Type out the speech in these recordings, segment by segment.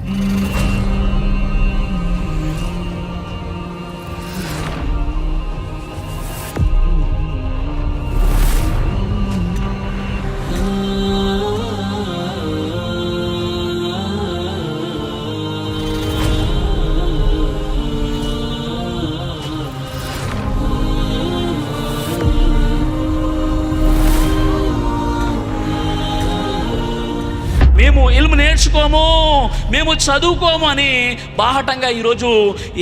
మేము ఇల్ము నేర్చుకోము, మేము చదువుకోము అని బాహటంగా ఈరోజు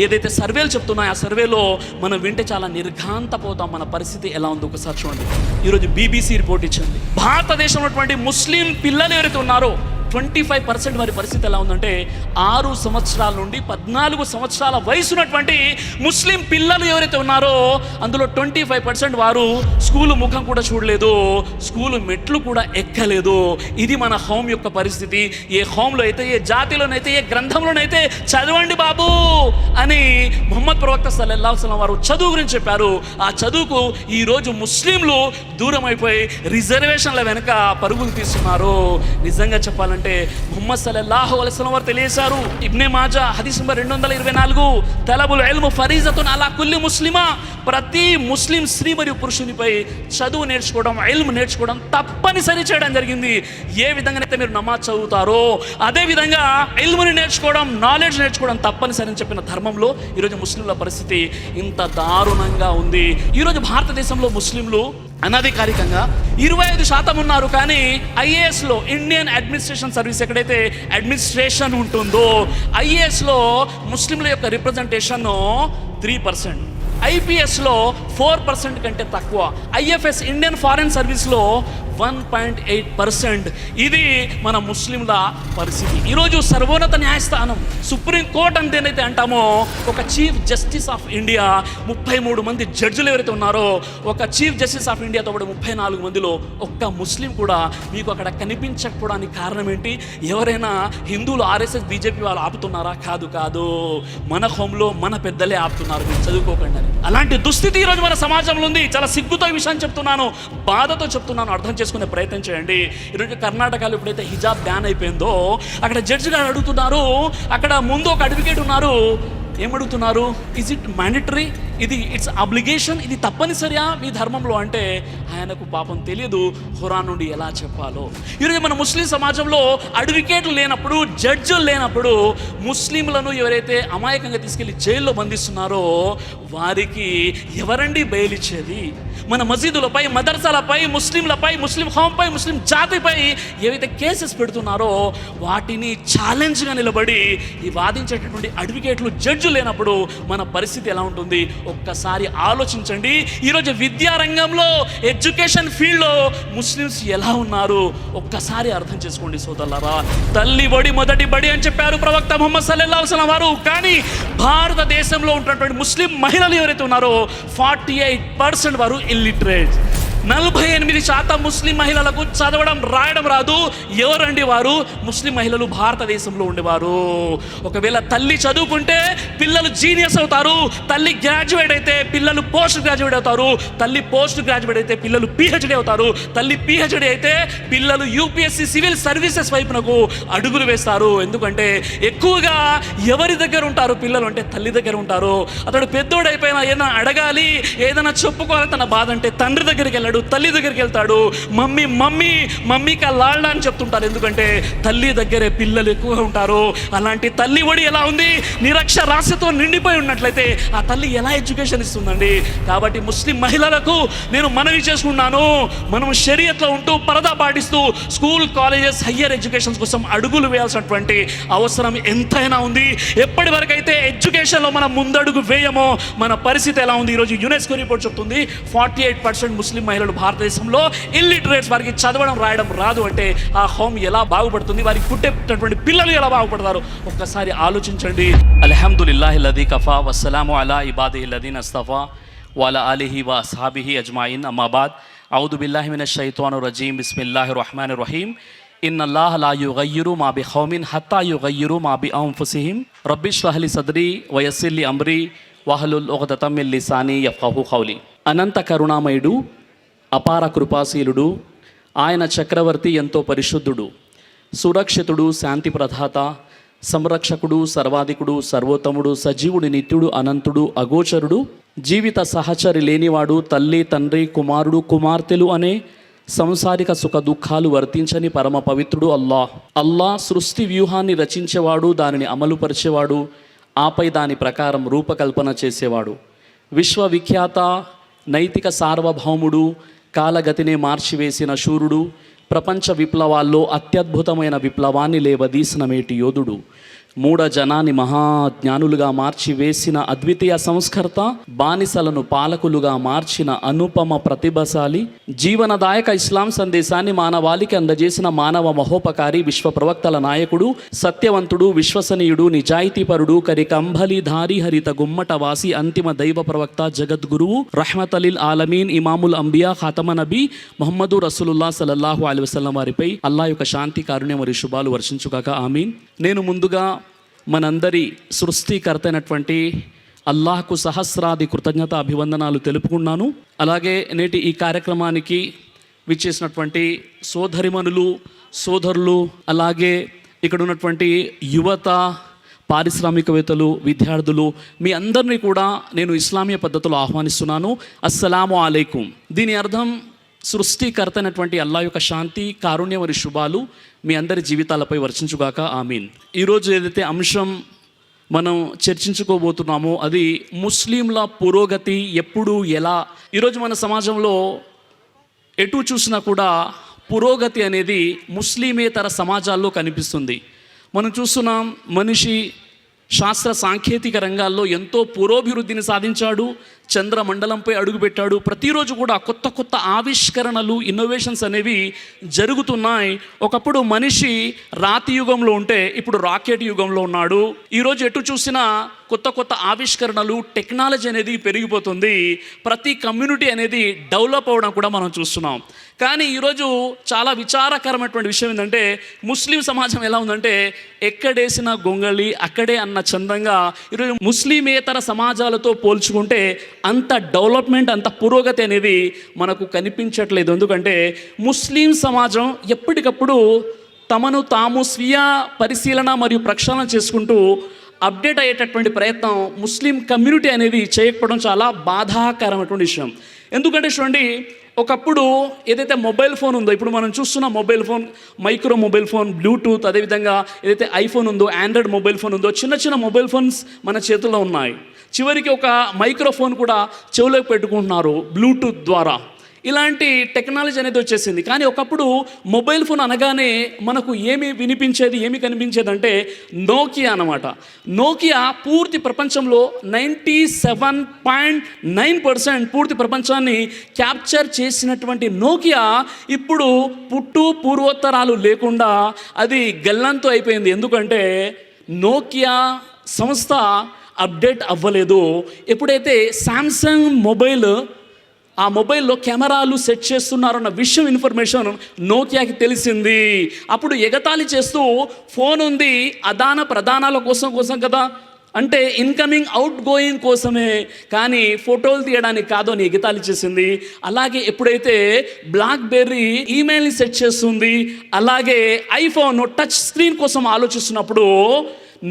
ఏదైతే సర్వేలు చెప్తున్నాయో ఆ సర్వేలో మనం వింటే చాలా నిర్ఘాంతపోతాం. మన పరిస్థితి ఎలా ఉందో ఒకసారి చూడండి. ఈరోజు BBC రిపోర్ట్ ఇచ్చింది, భారతదేశంలో ఉన్నటువంటి ముస్లిం పిల్లలు ఎవరైతే ఉన్నారో 25% వారి పరిస్థితి ఎలా ఉందంటే 6 సంవత్సరాల నుండి 14 సంవత్సరాల వయసు ఉన్నటువంటి ముస్లిం పిల్లలు ఎవరైతే ఉన్నారో అందులో 25% వారు స్కూలు ముఖం కూడా చూడలేదు, స్కూలు మెట్లు కూడా ఎక్కలేదు. ఇది మన హోమ్ యొక్క పరిస్థితి. ఏ హోమ్లో అయితే, ఏ జాతిలోనైతే, ఏ గ్రంథంలోనైతే చదవండి బాబు అని ముహమ్మద్ ప్రవక్త సల్లల్లాహు అలైహి వసల్లం వారు చదువు గురించి చెప్పారు. ఆ చదువుకు ఈరోజు ముస్లింలు దూరం అయిపోయి రిజర్వేషన్ల వెనుక పరుగులు తీస్తున్నారు. నిజంగా చెప్పాలంటే ముహమ్మద్ సల్లల్లాహు అలైహి వసల్లం వారు తెలియజేశారు. ఇబ్నే మాజా హదీస్ నంబర్ 224, తలబుల్ ఇల్ము ఫరీజతున్ అలా కుల్లి ముస్లిమా, ప్రతి ముస్లిం స్త్రీ మరియు పురుషునిపై చదువు నేర్చుకోవడం, ఇల్ము నేర్చుకోవడం తప్పనిసరి చేయడం జరిగింది. ఏ విధంగానైతే మీరు నమాజ్ చదువుతారో అదే విధంగా ఇల్ముని నేర్చుకోవడం, నాలెడ్జ్ నేర్చుకోవడం తప్పనిసరి అని చెప్పిన ధర్మంలో ఈరోజు ముస్లింల పరిస్థితి ఇంత దారుణంగా ఉంది. ఈరోజు భారతదేశంలో ముస్లింలు అనధికారికంగా 25% ఉన్నారు. కానీ IASలో, ఇండియన్ అడ్మినిస్ట్రేషన్ సర్వీస్, ఎక్కడైతే అడ్మినిస్ట్రేషన్ ఉంటుందో IASలో ముస్లింల యొక్క రిప్రజెంటేషన్ 3%, IPSలో 4% కంటే తక్కువ, IFS ఇండియన్ ఫారెన్ సర్వీస్లో 1.8%. ఇది మన ముస్లింల పరిస్థితి. ఈరోజు సర్వోన్నత న్యాయస్థానం, సుప్రీంకోర్టు అంతేనైతే అంటామో, ఒక చీఫ్ జస్టిస్ ఆఫ్ ఇండియా 33 మంది జడ్జిలు ఎవరైతే ఉన్నారో, ఒక చీఫ్ జస్టిస్ ఆఫ్ ఇండియాతో పాటు 34 మందిలో ఒక్క ముస్లిం కూడా మీకు అక్కడ కనిపించకపోవడానికి కారణం ఏంటి? ఎవరైనా హిందువులు RSS BJP వాళ్ళు ఆపుతున్నారా? కాదు, మన హోంలో మన పెద్దలే ఆపుతున్నారు, మీరు చదువుకోకండి అని. అలాంటి దుస్థితి ఈరోజు మన సమాజంలో ఉంది. చాలా సిగ్గుతో ఈ విషయాన్ని చెప్తున్నాను, బాధతో చెప్తున్నాను, అర్థం చేసుకునే ప్రయత్నం చేయండి. ఈరోజు కర్ణాటకలో ఎప్పుడైతే హిజాబ్ బ్యాన్ అయిపోయిందో అక్కడ జడ్జి గారు అడుగుతున్నారు, అక్కడ ముందు ఒక అడ్వకేట్ ఉన్నారు, ఏమడుగుతున్నారు? ఇజ్ ఇట్ మ్యాండేటరీ, ఇది ఇట్స్ అబ్లిగేషన్, ఇది తప్పనిసరియా మీ ధర్మంలో అంటే ఆయనకు పాపం తెలియదు ఖురాన్ నుండి ఎలా చెప్పాలో. ఈరోజు మన ముస్లిం సమాజంలో అడ్వకేట్లు లేనప్పుడు, జడ్జులు లేనప్పుడు ముస్లింలను ఎవరైతే అమాయకంగా తీసుకెళ్లి జైల్లో బంధిస్తున్నారో వారికి ఎవరండి బెయిల్ ఇచ్చేది? మన మసీదులపై, మదర్సాలపై, ముస్లింలపై, ముస్లిం హోంపై, ముస్లిం జాతిపై ఏవైతే కేసెస్ పెడుతున్నారో వాటిని ఛాలెంజ్గా నిలబడి ఈ వాదించేటటువంటి అడ్వకేట్లు, జడ్జి లేనప్పుడు మన పరిస్థితి ఎలా ఉంటుంది ఒక్కసారి ఆలోచించండి. ఈరోజు విద్యారంగంలో, ఎడ్యుకేషన్ ఫీల్డ్లో ముస్లిమ్స్ ఎలా ఉన్నారు ఒక్కసారి అర్థం చేసుకోండి సోదరులారా. తల్లి బడి మొదటి బడి అని చెప్పారు ప్రవక్త ముహమ్మద్ సల్లల్లాహు అలైహి వసల్లం వారు. కానీ భారతదేశంలో ఉన్నటువంటి ముస్లిం మహిళలు ఎవరైతే ఉన్నారో 48% వారు ఇల్లిటరేట్. 48% ముస్లిం మహిళలకు చదవడం రాయడం రాదు. ఎవరండి వారు? ముస్లిం మహిళలు భారతదేశంలో ఉండేవారు. ఒకవేళ తల్లి చదువుకుంటే పిల్లలు జీనియస్ అవుతారు, తల్లి గ్రాడ్యుయేట్ అయితే పిల్లలు పోస్ట్ గ్రాడ్యుయేట్ అవుతారు, తల్లి పోస్ట్ గ్రాడ్యుయేట్ అయితే పిల్లలు PhD అవుతారు, తల్లి PhD అయితే పిల్లలు UPSC సివిల్ సర్వీసెస్ వైపునకు అడుగులు వేస్తారు. ఎందుకంటే ఎక్కువగా ఎవరి దగ్గర ఉంటారు పిల్లలు అంటే తల్లి దగ్గర ఉంటారు. అతడు పెద్దోడైపోయినా ఏదైనా అడగాలి, ఏదైనా చెప్పుకోవాలి తన బాధ అంటే తండ్రి దగ్గరికి వెళ్ళాడు, తల్లి దగ్గరికి వెళ్తాడు. మమ్మీకి లాల్డా అని చెప్తుంటారు, ఎందుకంటే తల్లి దగ్గరే పిల్లలు ఎక్కువగా ఉంటారు. అలాంటి తల్లి ఒడి ఎలా ఉంది? నిరక్షరాస్యతో నిండిపోయి ఉన్నట్లయితే ఆ తల్లి ఎలా ఎడ్యుకేషన్ ఇస్తుందండి? కాబట్టి ముస్లిం మహిళలకు నేను మనవి చేసుకున్నాను, మనం షరియత్లో ఉంటూ పరదా పాటిస్తూ స్కూల్, కాలేజెస్, హయ్యర్ ఎడ్యుకేషన్స్ కోసం అడుగులు వేయాల్సినటువంటి అవసరం ఎంతైనా ఉంది. ఎప్పటి వరకు అయితే ఎడ్యుకేషన్లో మనం ముందడుగు వేయమో మన పరిస్థితి ఎలా ఉంది? ఈరోజు యునెస్కో రిపోర్ట్ చెప్తుంది 48% ముస్లిం మహిళలు భారతదేశంలో ఇల్లిటరేట్స్, వారికి చదవడం రాయడం రాదు అంటే ఆ హోమ్ ఎలా బాగుపడుతుంది? వారికి పుట్టేటటువంటి పిల్లలు ఎలా బాగుపడతారు? ఒక్కసారి ఆలోచించండి. అల్హమ్దులిల్లాహి లదీ కఫా వస్సలాము అలా ఇబాదిహి లదీన అస్తఫా వఅలా ఆలిహి వ అస్హాబిహి అజ్మాయిన్. అమ్మా బాద్. అఊదు బిల్లాహి మినష్ షైతానిర్ రజీం. బిస్మిల్లాహిర్ రహ్మానిర్ రహీం. ఇన్నల్లాహ లా యుగయ్యిరు మా బిఖౌమిన్ హత్తా యుగయ్యిరు మా బిఅన్ఫుసిహిం. రబ్బిష్రహ్ లీ సద్రీ వయస్సిర్ లీ అమ్రీ వహ్లుల్ ఉఖ్దతం మిన్ లిసానీ యఫ్ఖహూ ఖౌలీ. అనంత కరుణామయుడు, అపార కృపాశీలుడు, ఆయన చక్రవర్తి, ఎంతో పరిశుద్ధుడు, సురక్షితుడు, శాంతి ప్రదాత, సంరక్షకుడు, సర్వాధికుడు, సర్వోత్తముడు, సజీవుడు, నిత్యుడు, అనంతుడు, అగోచరుడు, జీవిత సహచరి లేనివాడు, తల్లి, తండ్రి, కుమారుడు, కుమార్తెలు అనే సంసారిక సుఖ దుఃఖాలు వర్తించని పరమ పవిత్రుడు అల్లాహ్ సృష్టి వ్యూహాన్ని రచించేవాడు, దానిని అమలుపరిచేవాడు, ఆపై దాని ప్రకారం రూపకల్పన చేసేవాడు, విశ్వవిఖ్యాత నైతిక సార్వభౌముడు, కాలగతినే మార్చివేసిన శూరుడు, ప్రపంచ విప్లవాల్లో అత్యద్భుతమైన విప్లవాన్ని లేవదీసిన మేటి యోధుడు, మూఢ జనాన్ని మహాజ్ఞానులుగా మార్చివేసిన అద్వితీయ సంస్కర్త, బానిసలను పాలకులుగా మార్చిన అనుపమ ప్రతిభశాలి, జీవనదాయక ఇస్లాం సందేశాన్ని మానవాళికి అందజేసిన మానవ మహోపకారి, విశ్వ ప్రవక్తల నాయకుడు, సత్యవంతుడు, విశ్వసనీయుడు, నిజాయితీపరుడు, కరికంబలిధారి, హరిత గుమ్మట వాసి, అంతిమ దైవ ప్రవక్త, జగద్గురువు, రహ్మతలిల్ ఆలమీన్, ఇమాముల్ అంబియా, ఖాతమ నబీ ముహమ్మదు రసూలుల్లాహ్ సల్లల్లాహు అలైహి వసల్లం వారిపై అల్లాహ్ యొక్క శాంతి, కారుణ్యం మరియు శుభాలు వర్షించుగాక. ఆమీన్. నేను ముందుగా మనందరి సృష్టికర్త అయినటువంటి అల్లాహ్కు సహస్రాది కృతజ్ఞత అభివందనాలు తెలుపుకున్నాను. అలాగే నేటి ఈ కార్యక్రమానికి విచ్చేసినటువంటి సోదరిమణులు, సోదరులు, అలాగే ఇక్కడ ఉన్నటువంటి యువత, పారిశ్రామికవేత్తలు, విద్యార్థులు, మీ అందరినీ కూడా నేను ఇస్లామీయ పద్ధతిలో ఆహ్వానిస్తున్నాను. అస్సలాము అలైకుం. దీని అర్థం సృష్టికర్త అయినటువంటి అల్లాహ్ యొక్క శాంతి, కారుణ్యం మరియు శుభాలు మీ అందరి జీవితాలపై వర్షించుగాక. ఆమీన్. ఈరోజు ఏదైతే అంశం మనం చర్చించుకోబోతున్నామో అది ముస్లింల పురోగతి ఎప్పుడు, ఎలా. ఈరోజు మన సమాజంలో ఎటు చూసినా కూడా పురోగతి అనేది ముస్లిమేతర సమాజాల్లో కనిపిస్తుంది. మనం చూస్తున్నాం, మనిషి శాస్త్ర సాంకేతిక రంగాల్లో ఎంతో పురోభివృద్ధిని సాధించాడు, చంద్రమండలంపై అడుగుపెట్టాడు. ప్రతిరోజు కూడా కొత్త కొత్త ఆవిష్కరణలు, ఇన్నోవేషన్స్ అనేవి జరుగుతున్నాయి. ఒకప్పుడు మనిషి రాతి యుగంలో ఉంటే ఇప్పుడు రాకెట్ యుగంలో ఉన్నాడు. ఈరోజు ఎటు చూసినా కొత్త కొత్త ఆవిష్కరణలు, టెక్నాలజీ అనేది పెరిగిపోతుంది. ప్రతి కమ్యూనిటీ అనేది డెవలప్ అవ్వడం కూడా మనం చూస్తున్నాం. కానీ ఈరోజు చాలా విచారకరమైనటువంటి విషయం ఏంటంటే, ముస్లిం సమాజం ఎలా ఉందంటే ఎక్కడేసిన గొంగళి అక్కడే అన్న చందంగా ఈరోజు ముస్లిమేతర సమాజాలతో పోల్చుకుంటే అంత డెవలప్మెంట్, అంత పురోగతి అనేది మనకు కనిపించట్లేదు. ఎందుకంటే ముస్లిం సమాజం ఎప్పటికప్పుడు తమను తాము స్వీయ పరిశీలన మరియు ప్రక్షాళన చేసుకుంటూ అప్డేట్ అయ్యేటటువంటి ప్రయత్నం ముస్లిం కమ్యూనిటీ అనేది చేయకపోవడం చాలా బాధాకరమైనటువంటి విషయం. ఎందుకంటే చూడండి, ఒకప్పుడు ఏదైతే మొబైల్ ఫోన్ ఉందో, ఇప్పుడు మనం చూస్తున్న mobile phone, micro mobile phone, Bluetooth, అదేవిధంగా ఏదైతే ఐఫోన్ ఉందో, ఆండ్రాయిడ్ మొబైల్ ఫోన్ ఉందో, చిన్న చిన్న మొబైల్ ఫోన్స్ మన చేతుల్లో ఉన్నాయి. చివరికి ఒక మైక్రోఫోన్ కూడా చెవులోకి పెట్టుకుంటున్నారు బ్లూటూత్ ద్వారా. ఇలాంటి టెక్నాలజీ అనేది వచ్చేసింది. కానీ ఒకప్పుడు మొబైల్ ఫోన్ అనగానే మనకు ఏమి వినిపించేది, ఏమి కనిపించేది అంటే నోకియా అన్నమాట. నోకియా పూర్తి ప్రపంచంలో 97.9% పూర్తి ప్రపంచాన్ని క్యాప్చర్ చేసినటువంటి నోకియా ఇప్పుడు పూర్వోత్తరాలు లేకుండా అది గల్లంతో అయిపోయింది. ఎందుకంటే నోకియా సంస్థ అప్డేట్ అవ్వలేదు. ఎప్పుడైతే శాంసంగ్ మొబైల్, ఆ మొబైల్లో కెమెరాలు సెట్ చేస్తున్నారన్న విషయం, ఇన్ఫర్మేషన్ నోకియాకి తెలిసింది. అప్పుడు ఎగతాళి చేస్తూ ఫోన్ ఉంది అదాన ప్రధానాల కోసం కదా, అంటే ఇన్కమింగ్ అవుట్ గోయింగ్ కోసమే, కానీ ఫోటోలు తీయడానికి కాదు అని ఎగతాళి చేసింది. అలాగే ఎప్పుడైతే బ్లాక్బెర్రీ ఈమెయిల్ని సెట్ చేస్తుంది, అలాగే ఐఫోన్ టచ్ స్క్రీన్ కోసం ఆలోచిస్తున్నప్పుడు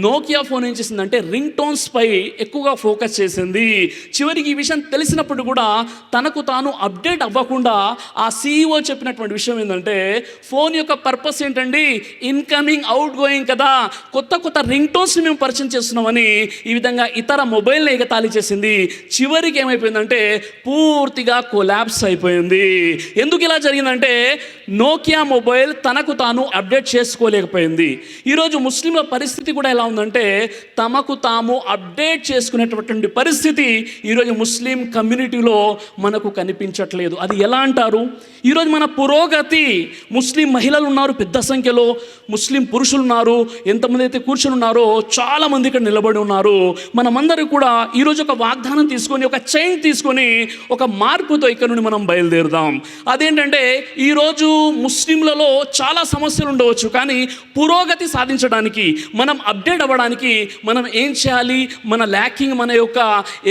నోకియా ఫోన్ ఏం చేసిందంటే రింగ్ టోన్స్పై ఎక్కువగా ఫోకస్ చేసింది. చివరికి ఈ విషయం తెలిసినప్పుడు కూడా తనకు తాను అప్డేట్ అవ్వకుండా ఆ CEO చెప్పినటువంటి విషయం ఏంటంటే, ఫోన్ యొక్క పర్పస్ ఏంటండి, ఇన్కమింగ్ అవుట్ గోయింగ్ కదా, కొత్త కొత్త రింగ్ టోన్స్ని మేము పరిచయం చేస్తున్నామని ఈ విధంగా ఇతర మొబైల్ని ఎగతాళి చేసింది. చివరికి ఏమైపోయిందంటే పూర్తిగా కొలాప్స్ అయిపోయింది. ఎందుకు ఇలా జరిగిందంటే నోకియా మొబైల్ తనకు తాను అప్డేట్ చేసుకోలేకపోయింది. ఈరోజు ముస్లింల పరిస్థితి కూడా ఎలా ఉందంటే తమకు తాము అప్డేట్ చేసుకునేటటువంటి పరిస్థితి ఈరోజు ముస్లిం కమ్యూనిటీలో మనకు కనిపించట్లేదు. అది ఎలా అంటారు? ఈరోజు మన పురోగతి, ముస్లిం మహిళలు ఉన్నారు పెద్ద సంఖ్యలో, ముస్లిం పురుషులు ఉన్నారు, ఎంతమంది అయితే కూర్చొని ఉన్నారో చాలామంది ఇక్కడ నిలబడి ఉన్నారు. మనమందరూ కూడా ఈరోజు ఒక వాగ్దానం తీసుకొని, ఒక చైన్ తీసుకొని, ఒక మార్పుతో ఇక్కడ నుండి మనం బయలుదేరుదాం. అదేంటంటే ఈరోజు ముస్లింలలో చాలా సమస్యలు ఉండవచ్చు, కానీ పురోగతి సాధించడానికి, మనం అప్డేట్ అవ్వడానికి మనం ఏం చేయాలి, మన ల్యాకింగ్, మన యొక్క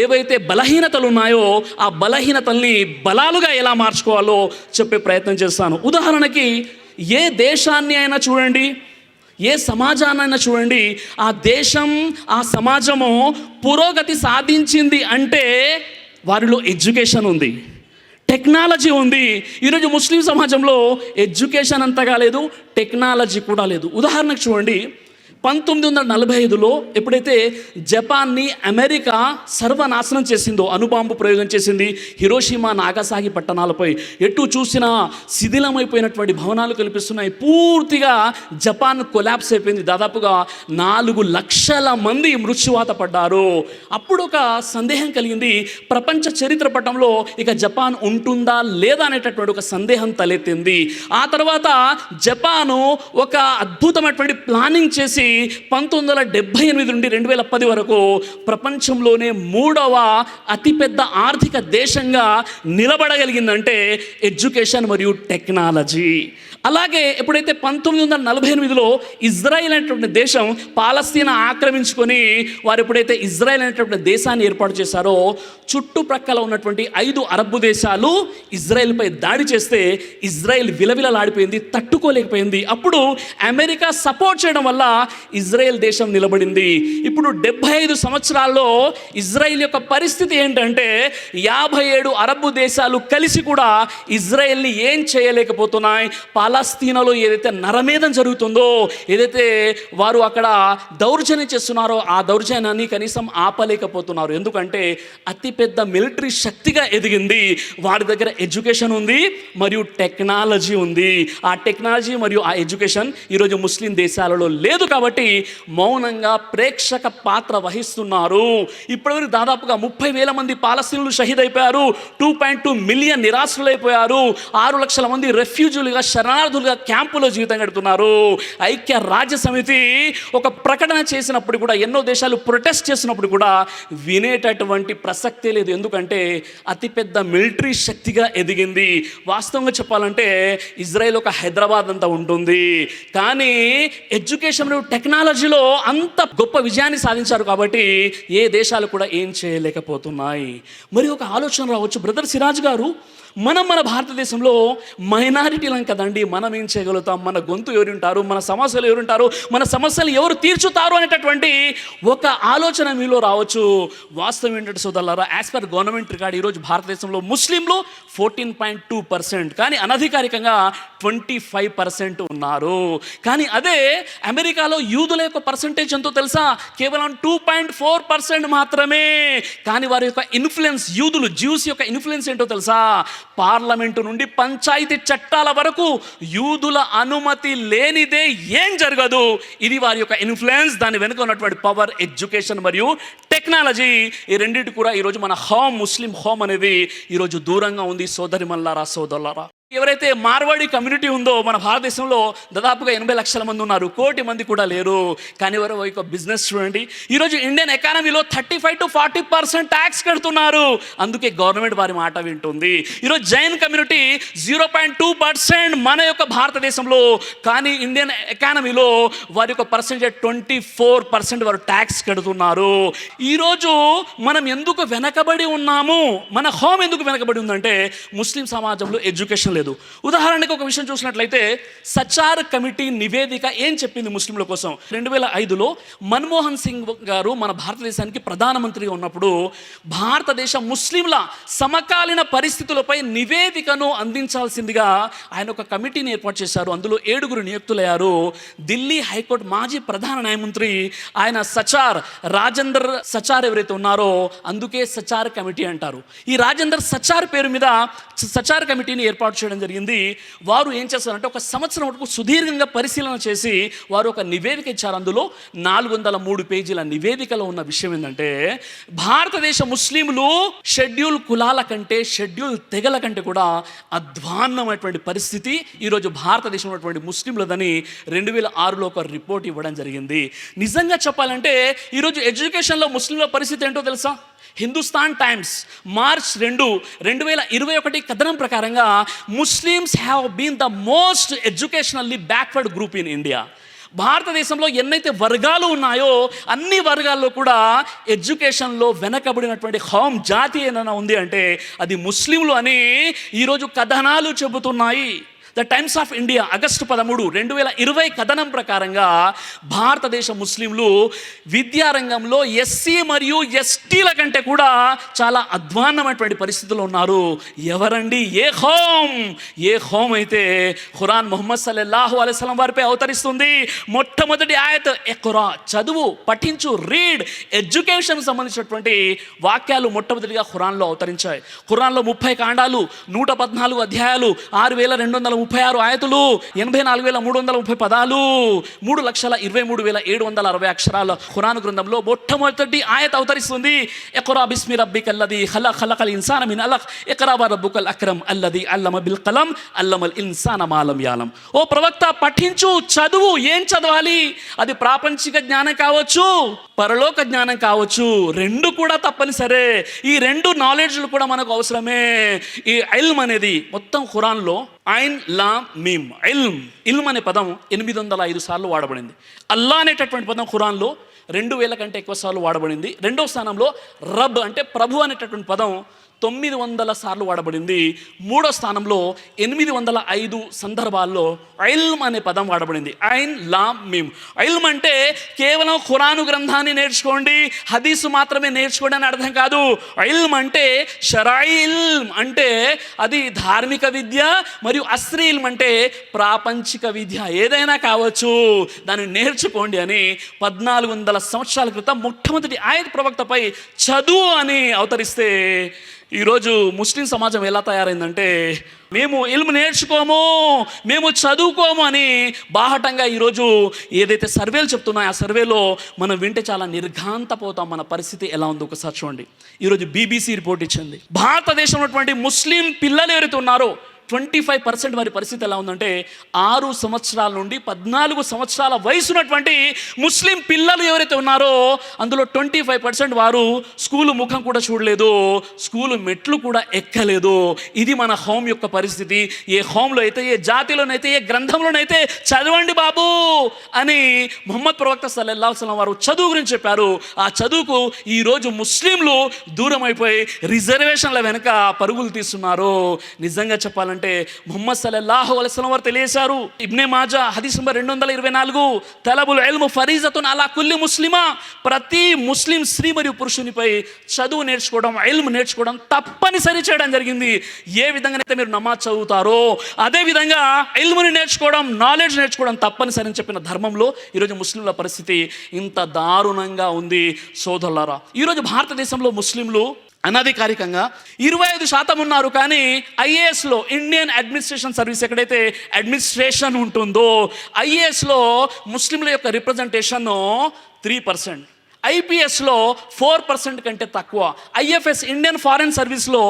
ఏవైతే బలహీనతలు ఉన్నాయో ఆ బలహీనతల్ని బలాలుగా ఎలా మార్చుకోవాలో చెప్పే ప్రయత్నం చేస్తాను. ఉదాహరణకి ఏ దేశాన్ని అయినా చూడండి, ఏ సమాజాన్నైనా చూడండి, ఆ దేశం ఆ సమాజము పురోగతి సాధించింది అంటే వారిలో ఎడ్యుకేషన్ ఉంది, టెక్నాలజీ ఉంది. ఈరోజు ముస్లిం సమాజంలో ఎడ్యుకేషన్ అంతగా లేదు, టెక్నాలజీ కూడా లేదు. ఉదాహరణకు చూడండి, 1945లో ఎప్పుడైతే జపాన్ని అమెరికా సర్వనాశనం చేసిందో, అణుబాంబు ప్రయోగం చేసింది హిరోషిమా నాగసాకి పట్టణాలపై, ఎటు చూసినా శిథిలమైపోయినటువంటి భవనాలు కనిపిస్తున్నాయి. పూర్తిగా జపాన్ కొలాప్స్ అయిపోయింది. దాదాపుగా 4 లక్షల మంది మృత్యువాత పడ్డారు. అప్పుడు ఒక సందేహం కలిగింది, ప్రపంచ చరిత్ర పటంలో ఇక జపాన్ ఉంటుందా లేదా అనేటటువంటి ఒక సందేహం తలెత్తింది. ఆ తర్వాత జపాను ఒక అద్భుతమైనటువంటి ప్లానింగ్ చేసి 1978 నుండి 2010 వరకు ప్రపంచంలోనే 3వ అతిపెద్ద ఆర్థిక దేశంగా నిలబడగలిగిందంటే ఎడ్యుకేషన్ మరియు టెక్నాలజీ. అలాగే ఎప్పుడైతే 1948లో ఇజ్రాయిల్ అనేటువంటి దేశం పాలస్తీనా ఆక్రమించుకొని వారు ఎప్పుడైతే ఇజ్రాయిల్ అనేటువంటి దేశాన్ని ఏర్పాటు చేశారో, చుట్టుప్రక్కల ఉన్నటువంటి 5 అరబ్బు దేశాలు ఇజ్రాయిల్పై దాడి చేస్తే ఇజ్రాయిల్ విలవిలలాడిపోయింది, తట్టుకోలేకపోయింది. అప్పుడు అమెరికా సపోర్ట్ చేయడం వల్ల ఇజ్రాయెల్ దేశం నిలబడింది. ఇప్పుడు 75 సంవత్సరాల్లో ఇజ్రాయెల్ యొక్క పరిస్థితి ఏంటంటే 57 అరబ్బు దేశాలు కలిసి కూడా ఇజ్రాయెల్ని ఏం చేయలేకపోతున్నాయి. పాలస్తీనాలో ఏదైతే నరమేధం జరుగుతుందో, ఏదైతే వారు అక్కడ దౌర్జన్యం చేస్తున్నారో ఆ దౌర్జన్యాన్ని కనీసం ఆపలేకపోతున్నారు. ఎందుకంటే అతిపెద్ద మిలిటరీ శక్తిగా ఎదిగింది. వారి దగ్గర ఎడ్యుకేషన్ ఉంది మరియు టెక్నాలజీ ఉంది. ఆ టెక్నాలజీ మరియు ఆ ఎడ్యుకేషన్ ఈరోజు ముస్లిం దేశాలలో లేదు. కాబట్టి మౌనంగా ప్రేక్షక పాత్ర వహిస్తున్నారు. ఇప్పటివరకు దాదాపుగా 30,000 మంది పాలస్తీనులు షహీద్ అయిపోయారు. 2.2 మిలియన్ నిరాశ్రులైపోయారు. 6 లక్షల మంది రెఫ్యూజీలుగా శరణార్థులుగా క్యాంపులో జీవితం గడుపుతున్నారు. ఐక్య రాజ్య సమితి ఒక ప్రకటన చేసినప్పుడు కూడా, ఎన్నో దేశాలు ప్రొటెస్ట్ చేసినప్పుడు కూడా వినేటటువంటి ప్రసక్తే లేదు. ఎందుకంటే అతిపెద్ద మిలిటరీ శక్తిగా ఎదిగింది. వాస్తవంగా చెప్పాలంటే ఇజ్రాయెల్ ఒక హైదరాబాద్ అంతా ఉంటుంది. కానీ ఎడ్యుకేషన్ టెక్నాలజీలో అంత గొప్ప విజయాన్ని సాధించారు. కాబట్టి ఏ దేశాలు కూడా ఏం చేయలేకపోతున్నాయి. మరి ఒక ఆలోచన రావచ్చు, బ్రదర్ సిరాజ్ గారు, మన భారతదేశంలో మైనారిటీలం కదండి, మనం ఏం చేయగలుగుతాం, మన గొంతు ఎవరుంటారు, మన సమస్యలు ఎవరుంటారు, మన సమస్యలు ఎవరు తీర్చుతారు అనేటటువంటి ఒక ఆలోచన మీలో రావచ్చు. వాస్తవం ఏంటంటే సోదరులారా, యాజ్ పర్ గవర్నమెంట్ రికార్డ్ ఈరోజు భారతదేశంలో ముస్లింలు 14.2%, కానీ అనధికారికంగా 25% ఉన్నారు. కానీ అదే అమెరికాలో యూదుల యొక్క పర్సంటేజ్ ఎంతో తెలుసా? కేవలం 2.4% మాత్రమే. కానీ వారి యొక్క ఇన్ఫ్లుయెన్స్, యూదులు జ్యూస్ యొక్క ఇన్ఫ్లుయెన్స్ ఏంటో తెలుసా? పార్లమెంటు నుండి పంచాయతీ చట్టాల వరకు యూదుల అనుమతి లేనిదే ఏం జరగదు. ఇది వారి యొక్క ఇన్ఫ్లుయెన్స్. దాని వెనుక ఉన్నటువంటి పవర్, ఎడ్యుకేషన్ మరియు టెక్నాలజీ, ఈ రెండింటి కూడా ఈరోజు మన హోమ్, ముస్లిం హోమ్ అనేది ఈరోజు దూరంగా ఉంది. సోదరి మల్లారా, సోదరులారా, ఎవరైతే మార్వాడి కమ్యూనిటీ ఉందో మన భారతదేశంలో దాదాపుగా 80 లక్షల మంది ఉన్నారు, 1 కోటి మంది కూడా లేరు. కానీ వారు ఒక బిజినెస్ చూడండి, ఈరోజు ఇండియన్ ఎకానమీలో 35 to 40% ట్యాక్స్ కడుతున్నారు. అందుకే గవర్నమెంట్ వారి మాట వింటుంది. ఈరోజు జైన్ కమ్యూనిటీ 0.2% మన యొక్క భారతదేశంలో, కానీ ఇండియన్ ఎకానమీలో వారి యొక్క పర్సెంటేజ్ 24% వారు ట్యాక్స్ కడుతున్నారు. ఈరోజు మనం ఎందుకు వెనకబడి ఉన్నాము, మన హోమ్ ఎందుకు వెనకబడి ఉందంటే ముస్లిం సమాజంలో ఎడ్యుకేషన్ లేదు. ఉదాహరణకు ఒక విషయం చూసినట్లయితే సచార్ కమిటీ నివేదిక ఏం చెప్పింది ముస్లింల కోసం? 2005లో మన్మోహన్ సింగ్ గారు మన భారతదేశానికి ప్రధానమంత్రిగా ఉన్నప్పుడు భారతదేశ ముస్లింల సమకాలీన పరిస్థితులపై నివేదికను అందించాల్సిందిగా ఆయన ఒక కమిటీని ఏర్పాటు చేశారు. అందులో 7 నియుక్తులయ్యారు. ఢిల్లీ హైకోర్టు మాజీ ప్రధాన న్యాయమంత్రి ఆయన రాజేందర్ సచార్ ఎవరైతే ఉన్నారో అందుకే సచార్ కమిటీ అంటారు. ఈ రాజేందర్ సచార్ పేరు మీద సచార్ కమిటీని ఏర్పాటు చేయడం జరిగింది. వారు ఏం చేస్తారంటే ఒక సంవత్సరం వరకు సుదీర్ఘంగా పరిశీలన చేసి వారు ఒక నివేదిక ఇచ్చారు. అందులో 403 పేజీల నివేదికలో ఉన్న విషయం ఏంటంటే భారతదేశ ముస్లింలు షెడ్యూల్ కులాల కంటే, షెడ్యూల్ తెగల కంటే కూడా అధ్వాన్నమైనటువంటి పరిస్థితి ఈరోజు భారతదేశంలో ఉన్నటువంటి ముస్లింలదని 2006లో ఒక రిపోర్ట్ ఇవ్వడం జరిగింది. నిజంగా చెప్పాలంటే ఈరోజు ఎడ్యుకేషన్లో ముస్లింల పరిస్థితి ఏంటో తెలుసా? హిందుస్థాన్ టైమ్స్ మార్చ్ 2, 2021 కథనం ప్రకారంగా Muslims have been the most educationally backward group in India. భారతదేశంలో ఎన్నైతే వర్గాలు ఉన్నాయో అన్ని వర్గాల్లో కూడా ఎడ్యుకేషన్లో వెనకబడినటువంటి హోమ్ జాతి ఏమైనా ఉంది అంటే అది ముస్లింలు అని ఈరోజు కథనాలు చెబుతున్నాయి. The times of India August 13, 2020 కథనం ప్రకారంగా భారతదేశ ముస్లింలు విద్యారంగంలో ఎస్సీ మరియు ఎస్టీల కంటే కూడా చాలా అధ్వాన్నమైనటువంటి పరిస్థితుల్లో ఉన్నారు. ఎవరండి? ఏ హోమ్ అయితే ఖురాన్ ముహమ్మద్ సల్లల్లాహు అలైహి వసల్లం వారిపై అవతరిస్తుంది. మొట్టమొదటి ఆయత్ ఇఖ్రా, చదువు, పఠించు, రీడ్, ఎడ్యుకేషన్ సంబంధించినటువంటి వాక్యాలు మొట్టమొదటిగా ఖురాన్లో అవతరించాయి. ఖురాన్లో 30 కాండాలు, 114 అధ్యాయాలు, 6236 ఆయతులు, 84330 పదాలు, 3,23,760 అక్షరాల ఖురాన్ గ్రంథంలో మొట్టమొదటి ఆయత్ అవతరిస్తుంది. ఇఖ్రా బిస్మి రబ్బికల్లదీ ఖలక్ ఖలకల్ ఇన్సాన మిన్ అలక్ ఇఖ్రా వరబ్బుకల్ అక్రమ్ అల్లదీ అల్లమ బిల్ కలం అల్లమల్ ఇన్సాన మా లం యఅలం. ఓ ప్రవక్త, పఠించు, చదువు. ఏం చదవాలి? అది ప్రాపంచిక జ్ఞానం కావచ్చు, పరలోక జ్ఞానం కావచ్చు, రెండు కూడా తప్పనిసరే. ఈ రెండు నాలెడ్జ్లు కూడా మనకు అవసరమే. ఈ ఇల్మ్ అనేది మొత్తం ఖురాన్లో ఐన్ లామ్ మీమ్, ఇల్మ్ అనే పదం 805 సార్లు వాడబడింది. అల్లా అనేటటువంటి పదం ఖురాన్లో 2000 కంటే ఎక్కువ సార్లు వాడబడింది. రెండవ స్థానంలో రబ్ అంటే ప్రభు అనేటటువంటి పదం 900 సార్లు వాడబడింది. మూడో స్థానంలో 805 సందర్భాల్లో ఇల్మ్ అనే పదం వాడబడింది. ఐన్ లామ్ మీమ్. ఇల్మ్ అంటే కేవలం ఖురాను గ్రంథాన్ని నేర్చుకోండి, హదీసు మాత్రమే నేర్చుకోండి అని అర్థం కాదు. ఇల్మ్ అంటే షరాయి ఇల్మ్ అంటే అది ధార్మిక విద్య, మరియు అస్రీ ఇల్మ్ అంటే ప్రాపంచిక విద్య. ఏదైనా కావచ్చు, దాన్ని నేర్చుకోండి అని 1400 సంవత్సరాల క్రితం మొట్టమొదటి ఆయత్ ప్రవక్తపై చదువు అని అవతరిస్తే ఈరోజు ముస్లిం సమాజం ఎలా తయారైందంటే, మేము ఇల్మ్ నేర్చుకోము, మేము చదువుకోము అని బాహటంగా ఈరోజు ఏదైతే సర్వేలు చెప్తున్నాయో ఆ సర్వేలో మనం వింటే చాలా నిర్ఘాంతపోతాం. మన పరిస్థితి ఎలా ఉందో ఒకసారి చూడండి. ఈరోజు BBC రిపోర్ట్ ఇచ్చింది, భారతదేశంలో ఉన్నటువంటి ముస్లిం పిల్లలు ఎవరైతే ఉన్నారో 25% వారి పరిస్థితి ఎలా ఉందంటే, 6 సంవత్సరాల నుండి 14 సంవత్సరాల వయసు ఉన్నటువంటి ముస్లిం పిల్లలు ఎవరైతే ఉన్నారో అందులో 25% వారు స్కూలు ముఖం కూడా చూడలేదు, స్కూలు మెట్లు కూడా ఎక్కలేదు. ఇది మన హోమ్ యొక్క పరిస్థితి. ఏ హోమ్లో అయితే, ఏ జాతిలోనైతే, ఏ గ్రంథంలోనైతే చదవండి బాబు అని ముహమ్మద్ ప్రవక్త సల్లల్లాహు అలైహి వసల్లం వారు చదువు గురించి చెప్పారు. ఆ చదువుకు ఈరోజు ముస్లింలు దూరం అయిపోయి రిజర్వేషన్ల వెనుక పరుగులు తీస్తున్నారు. నిజంగా చెప్పాలంటే ముహమ్మద్ సల్లల్లాహు అలైహి వసల్లం వారు తెలియజేశారు. ఇబ్నే మాజా హదీస్ నంబర్ 224, తలబుల్ ఇల్మ్ ఫరీజతున్ అలా కుల్లి ముస్లిమా, ప్రతి ముస్లిం స్త్రీ మరియు పురుషునిపై చదువు నేర్చుకోవడం, ఇల్మ్ నేర్చుకోవడం తప్పనిసరి చేయడం జరిగింది. ఏ విధంగానైతే మీరు నమాజ్ చదువుతారో అదే విధంగా ఇల్మ్ని నేర్చుకోవడం, నాలెడ్జ్ నేర్చుకోవడం తప్పనిసరి అని చెప్పిన ధర్మంలో ఈరోజు ముస్లింల పరిస్థితి ఇంత దారుణంగా ఉంది. సోదరులారా, ఈరోజు భారతదేశంలో ముస్లింలు అనధికారికంగా 25% ఉన్నారు. కానీ ఐఏఎస్లో, ఇండియన్ అడ్మినిస్ట్రేషన్ సర్వీస్, ఎక్కడైతే అడ్మినిస్ట్రేషన్ ఉంటుందో ఐఏఎస్లో ముస్లింల యొక్క రిప్రజెంటేషన్ 3%, ఐపీఎస్లో 4% కంటే తక్కువ, ఐఎఫ్ఎస్ ఇండియన్ ఫారెన్ సర్వీస్లో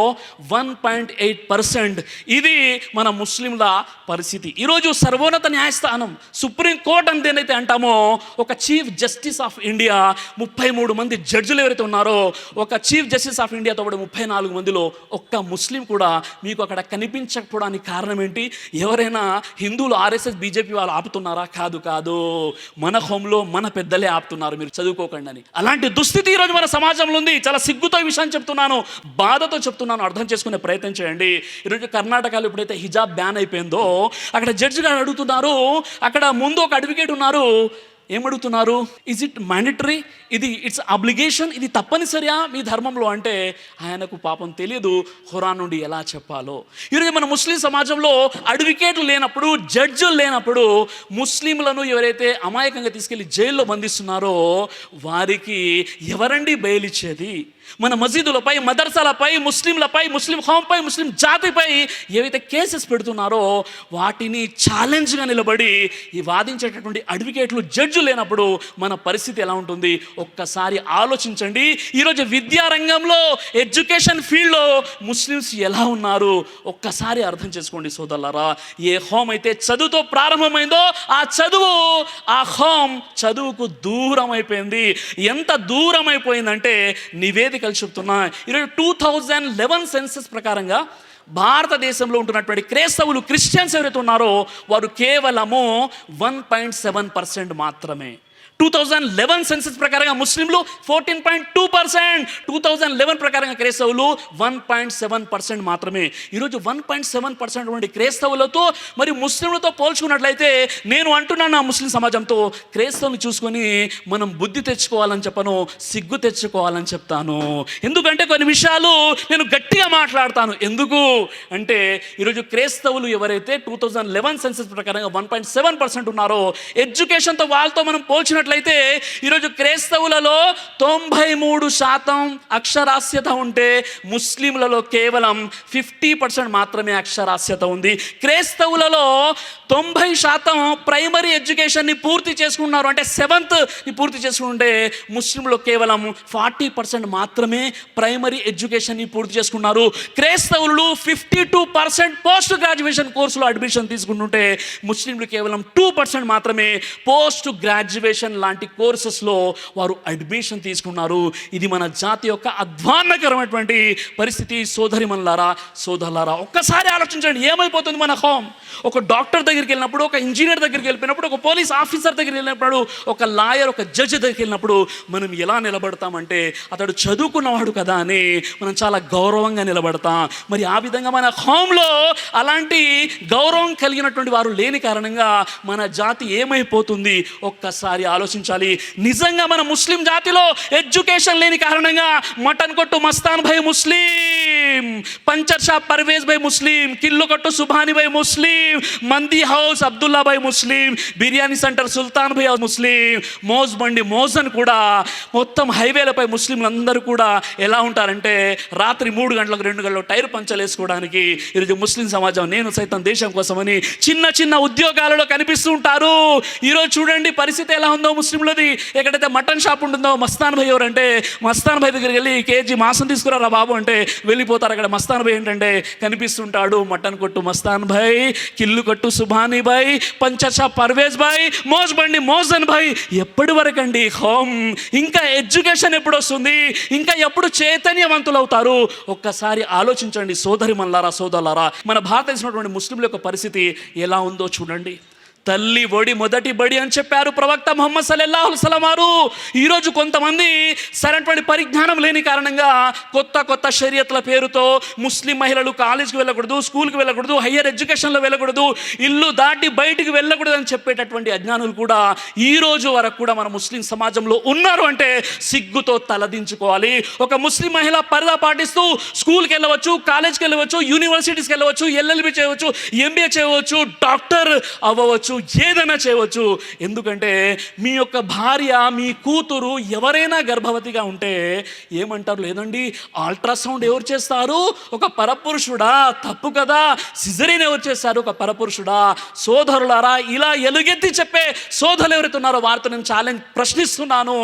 1.8%. ఇది మన ముస్లింల పరిస్థితి. ఈరోజు సర్వోన్నత న్యాయస్థానం, సుప్రీం కోర్ట్ అని దేనైతే అంటామో, ఒక చీఫ్ జస్టిస్ ఆఫ్ ఇండియా 33 మంది జడ్జిలు ఎవరైతే ఉన్నారో, ఒక చీఫ్ జస్టిస్ ఆఫ్ ఇండియాతో పాటు 34 మందిలో ఒక్క ముస్లిం కూడా మీకు అక్కడ కనిపించకపోవడానికి కారణం ఏంటి? ఎవరైనా హిందువులు, ఆర్ఎస్ఎస్, బీజేపీ వాళ్ళు ఆపుతున్నారా? కాదు, మన హోంలో మన పెద్దలే ఆపుతున్నారు, మీరు చదువుకోకండి అని. అలాంటి దుస్థితి ఈరోజు మన సమాజంలో ఉంది. చాలా సిగ్గుతో ఈ విషయాన్ని చెప్తున్నాను, బాధతో చెప్తున్నాను, అర్థం చేసుకునే ప్రయత్నం చేయండి. ఈరోజు కర్ణాటకలో ఎప్పుడైతే హిజాబ్ బ్యాన్ అయిపోయిందో, అక్కడ జడ్జి గారు అడుగుతున్నారు, అక్కడ ముందు ఒక అడ్వకేట్ ఉన్నారు, ఏమడుగుతున్నారు? Is it mandatory? ఇది ఇట్స్ అబ్లిగేషన్, ఇది తప్పనిసరియా మీ ధర్మంలో అంటే ఆయనకు పాపం తెలియదు ఖురాన్ నుండి ఎలా చెప్పాలో. ఈరోజు మన ముస్లిం సమాజంలో అడ్వకేట్లు లేనప్పుడు, జడ్జులు లేనప్పుడు ముస్లింలను ఎవరైతే అమాయకంగా తీసుకెళ్లి జైల్లో బంధిస్తున్నారో వారికి ఎవరండి బెయిల్ ఇచ్చేది? మన మసీదులపై, మదర్సాలపై, ముస్లింలపై, ముస్లిం హోంపై, ముస్లిం జాతిపై ఏవైతే కేసెస్ పెడుతున్నారో వాటిని ఛాలెంజ్గా నిలబడి ఈ వాదించేటటువంటి అడ్వకేట్లు, జడ్జి లేనప్పుడు మన పరిస్థితి ఎలా ఉంటుంది ఒక్కసారి ఆలోచించండి. ఈరోజు విద్యారంగంలో, ఎడ్యుకేషన్ ఫీల్డ్లో ముస్లిమ్స్ ఎలా ఉన్నారు ఒక్కసారి అర్థం చేసుకోండి సోదరులారా. ఏ హోమ్ అయితే చదువుతో ప్రారంభమైందో ఆ హోమ్ చదువుకు దూరం అయిపోయింది. ఎంత దూరం అయిపోయిందంటే నివేదికలు చెప్తున్నా, ఈరోజు 2011 సెన్సస్ ప్రకారంగా భారతదేశంలో ఉంటున్నటువంటి క్రైస్తవులు, క్రిస్టియన్స్ ఎవరైతే ఉన్నారో వారు కేవలము 1.7% మాత్రమే. 2011 సెన్సస్ ప్రకారంగా ముస్లింలు 14.2%, 2011 ప్రకారంగా క్రైస్తవులు 1.7% మాత్రమే. ఈరోజు 1.7% క్రైస్తవులతో మరి ముస్లింలతో పోల్చుకున్నట్లయితే నేను అంటున్నాను ఆ ముస్లిం సమాజంతో, క్రైస్తవుని చూసుకొని మనం బుద్ధి తెచ్చుకోవాలని చెప్పను, సిగ్గు తెచ్చుకోవాలని చెప్తాను. ఎందుకంటే కొన్ని విషయాలు నేను గట్టిగా మాట్లాడతాను. ఎందుకు అంటే ఈరోజు క్రైస్తవులు ఎవరైతే 2011 సెన్సస్ ప్రకారంగా 1.7% ఉన్నారో, ఎడ్యుకేషన్తో వాళ్ళతో మనం పోల్చినట్లయితే ఈరోజు క్రైస్తవులలో 93% అక్షరాస్యత ఉంటే ముస్లింలలో కేవలం 50% మాత్రమే అక్షరాస్యత ఉంది. క్రైస్తవులలో 90% ప్రైమరీ ఎడ్యుకేషన్ని పూర్తి చేసుకున్నారు, అంటే 7th పూర్తి చేసుకుంటే ముస్లింలో కేవలం 40% మాత్రమే ప్రైమరీ ఎడ్యుకేషన్ని పూర్తి చేసుకున్నారు. క్రైస్తవులు 52% పోస్ట్ గ్రాడ్యుయేషన్ కోర్సులో అడ్మిషన్ తీసుకుంటుంటే ముస్లింలు కేవలం 2% మాత్రమే పోస్ట్ గ్రాడ్యుయేషన్ లాంటి కోర్సెస్లో వారు అడ్మిషన్ తీసుకున్నారు. ఇది మన జాతి యొక్క అధ్వాన్నకరమైనటువంటి పరిస్థితి. సోదరిమణులారా, సోదరులారా, ఒక్కసారి ఆలోచించండి, ఏమైపోతుంది మన హోమ్. ఒక డాక్టర్ దగ్గరికి వెళ్ళినప్పుడు, ఒక ఇంజనీర్ దగ్గరికి వెళ్ళినప్పుడు, ఒక పోలీస్ ఆఫీసర్ దగ్గరికి వెళ్ళినప్పుడు, ఒక లాయర్, ఒక జడ్జి దగ్గరికి వెళ్ళినప్పుడు మనం ఎలా నిలబడతామంటే అతడు చదువుకున్నవాడు కదా అని మనం చాలా గౌరవంగా నిలబడతాం. మరి ఆ విధంగా మన హోమ్లో అలాంటి గౌరవం కలిగినటువంటి వారు లేని కారణంగా మన జాతి ఏమైపోతుంది ఒక్కసారి ఆలోచించాలి. నిజంగా మన ముస్లిం జాతిలో ఎడ్యుకేషన్ లేని కారణంగా మటన్ కొట్టు మస్తాన్ భాయ్ ముస్లిం, పంచర్ షాప్ పర్వేజ్ భాయ్ ముస్లిం, కిల్లు కొట్టు సుభాని భాయ్ ముస్లిం, మంది హౌస్ అబ్దుల్లా భాయ్ ముస్లిం, బిర్యానీ సెంటర్ సుల్తాన్ భాయ్ ముస్లిం, మోజ్ బండి మోజన్ కూడా, మొత్తం హైవేలపై ముస్లింలు అందరూ కూడా ఎలా ఉంటారంటే రాత్రి 3 గంటలకు 2 గంటలకు టైర్ పంచలు వేసుకోవడానికి ఈరోజు ముస్లిం సమాజం, నేను సైతం దేశం కోసమని చిన్న చిన్న ఉద్యోగాలలో కనిపిస్తూ ఉంటారు. ఈరోజు చూడండి పరిస్థితి ఎలా ఉందో ముస్లింలది. ఎక్కడైతే మటన్ షాప్ ఉంటుందో మస్తాన్ భాయ్ ఎవరంటే మస్తాన్ భాయ్ దగ్గరికి వెళ్ళి కేజీ మాంసం తీసుకురారా బాబు అంటే వెళ్ళిపోతారు. అక్కడ మస్తాన్ భాయ్ ఏంటంటే కనిపిస్తుంటాడు, మటన్ కొట్టు మస్తాన్ భాయ్, కిల్లు కొట్టు సుభాని భాయ్, పంచర్ షాప్ పర్వేజ్ భాయ్, మోజ్ బండి మోజన్ భాయ్. ఎప్పటి వరకు అండి హోమ్? ఇంకా ఎడ్యుకేషన్ ఎప్పుడు వస్తుంది? ఇంకా ఎప్పుడు చైతన్యవంతులు అవుతారు? ఒక్కసారి ఆలోచించండి సోదరిమణులారా, సోదరులారా. మన భారతదేశంలో ముస్లింల యొక్క పరిస్థితి ఎలా ఉందో చూడండి. తల్లి ఒడి మొదటి బడి అని చెప్పారు ప్రవక్త ముహమ్మద్ సల్లల్లాహు అలైహి వసల్లం వారు. ఈరోజు కొంతమంది సరైనటువంటి పరిజ్ఞానం లేని కారణంగా కొత్త కొత్త షరియత్ల పేరుతో ముస్లిం మహిళలు కాలేజీకి వెళ్ళకూడదు, స్కూల్కి వెళ్ళకూడదు, హయ్యర్ ఎడ్యుకేషన్లో వెళ్ళకూడదు, ఇల్లు దాటి బయటికి వెళ్ళకూడదు అని చెప్పేటటువంటి అజ్ఞానులు కూడా ఈ రోజు వరకు కూడా మన ముస్లిం సమాజంలో ఉన్నారు అంటే సిగ్గుతో తలదించుకోవాలి. ఒక ముస్లిం మహిళ పరదా పాటిస్తూ స్కూల్కి వెళ్ళవచ్చు, కాలేజ్కి వెళ్ళవచ్చు, యూనివర్సిటీస్కి వెళ్ళవచ్చు, ఎల్ఎల్బి చేయవచ్చు, ఎంబీఏ చేయవచ్చు, డాక్టర్ అవ్వవచ్చు, ఏదైనా చేయవచ్చు. ఎందుకంటే మీ యొక్క భార్య, మీ కూతురు ఎవరైనా గర్భవతిగా ఉంటే ఏమంటారు? లేదండి అల్ట్రాసౌండ్ ఎవరు చేస్తారు? ఒక పరపురుషుడా? తప్పు కదా. సిజరీన్ ఎవరు చేస్తారు? ఒక పరపురుషుడా? సోదరులారా, ఇలా ఎలుగెత్తి చెప్పే సోదరులు ఎవరైతే ఉన్నారో వారితో నేను ఛాలెంజ్ ప్రశ్నిస్తున్నాను.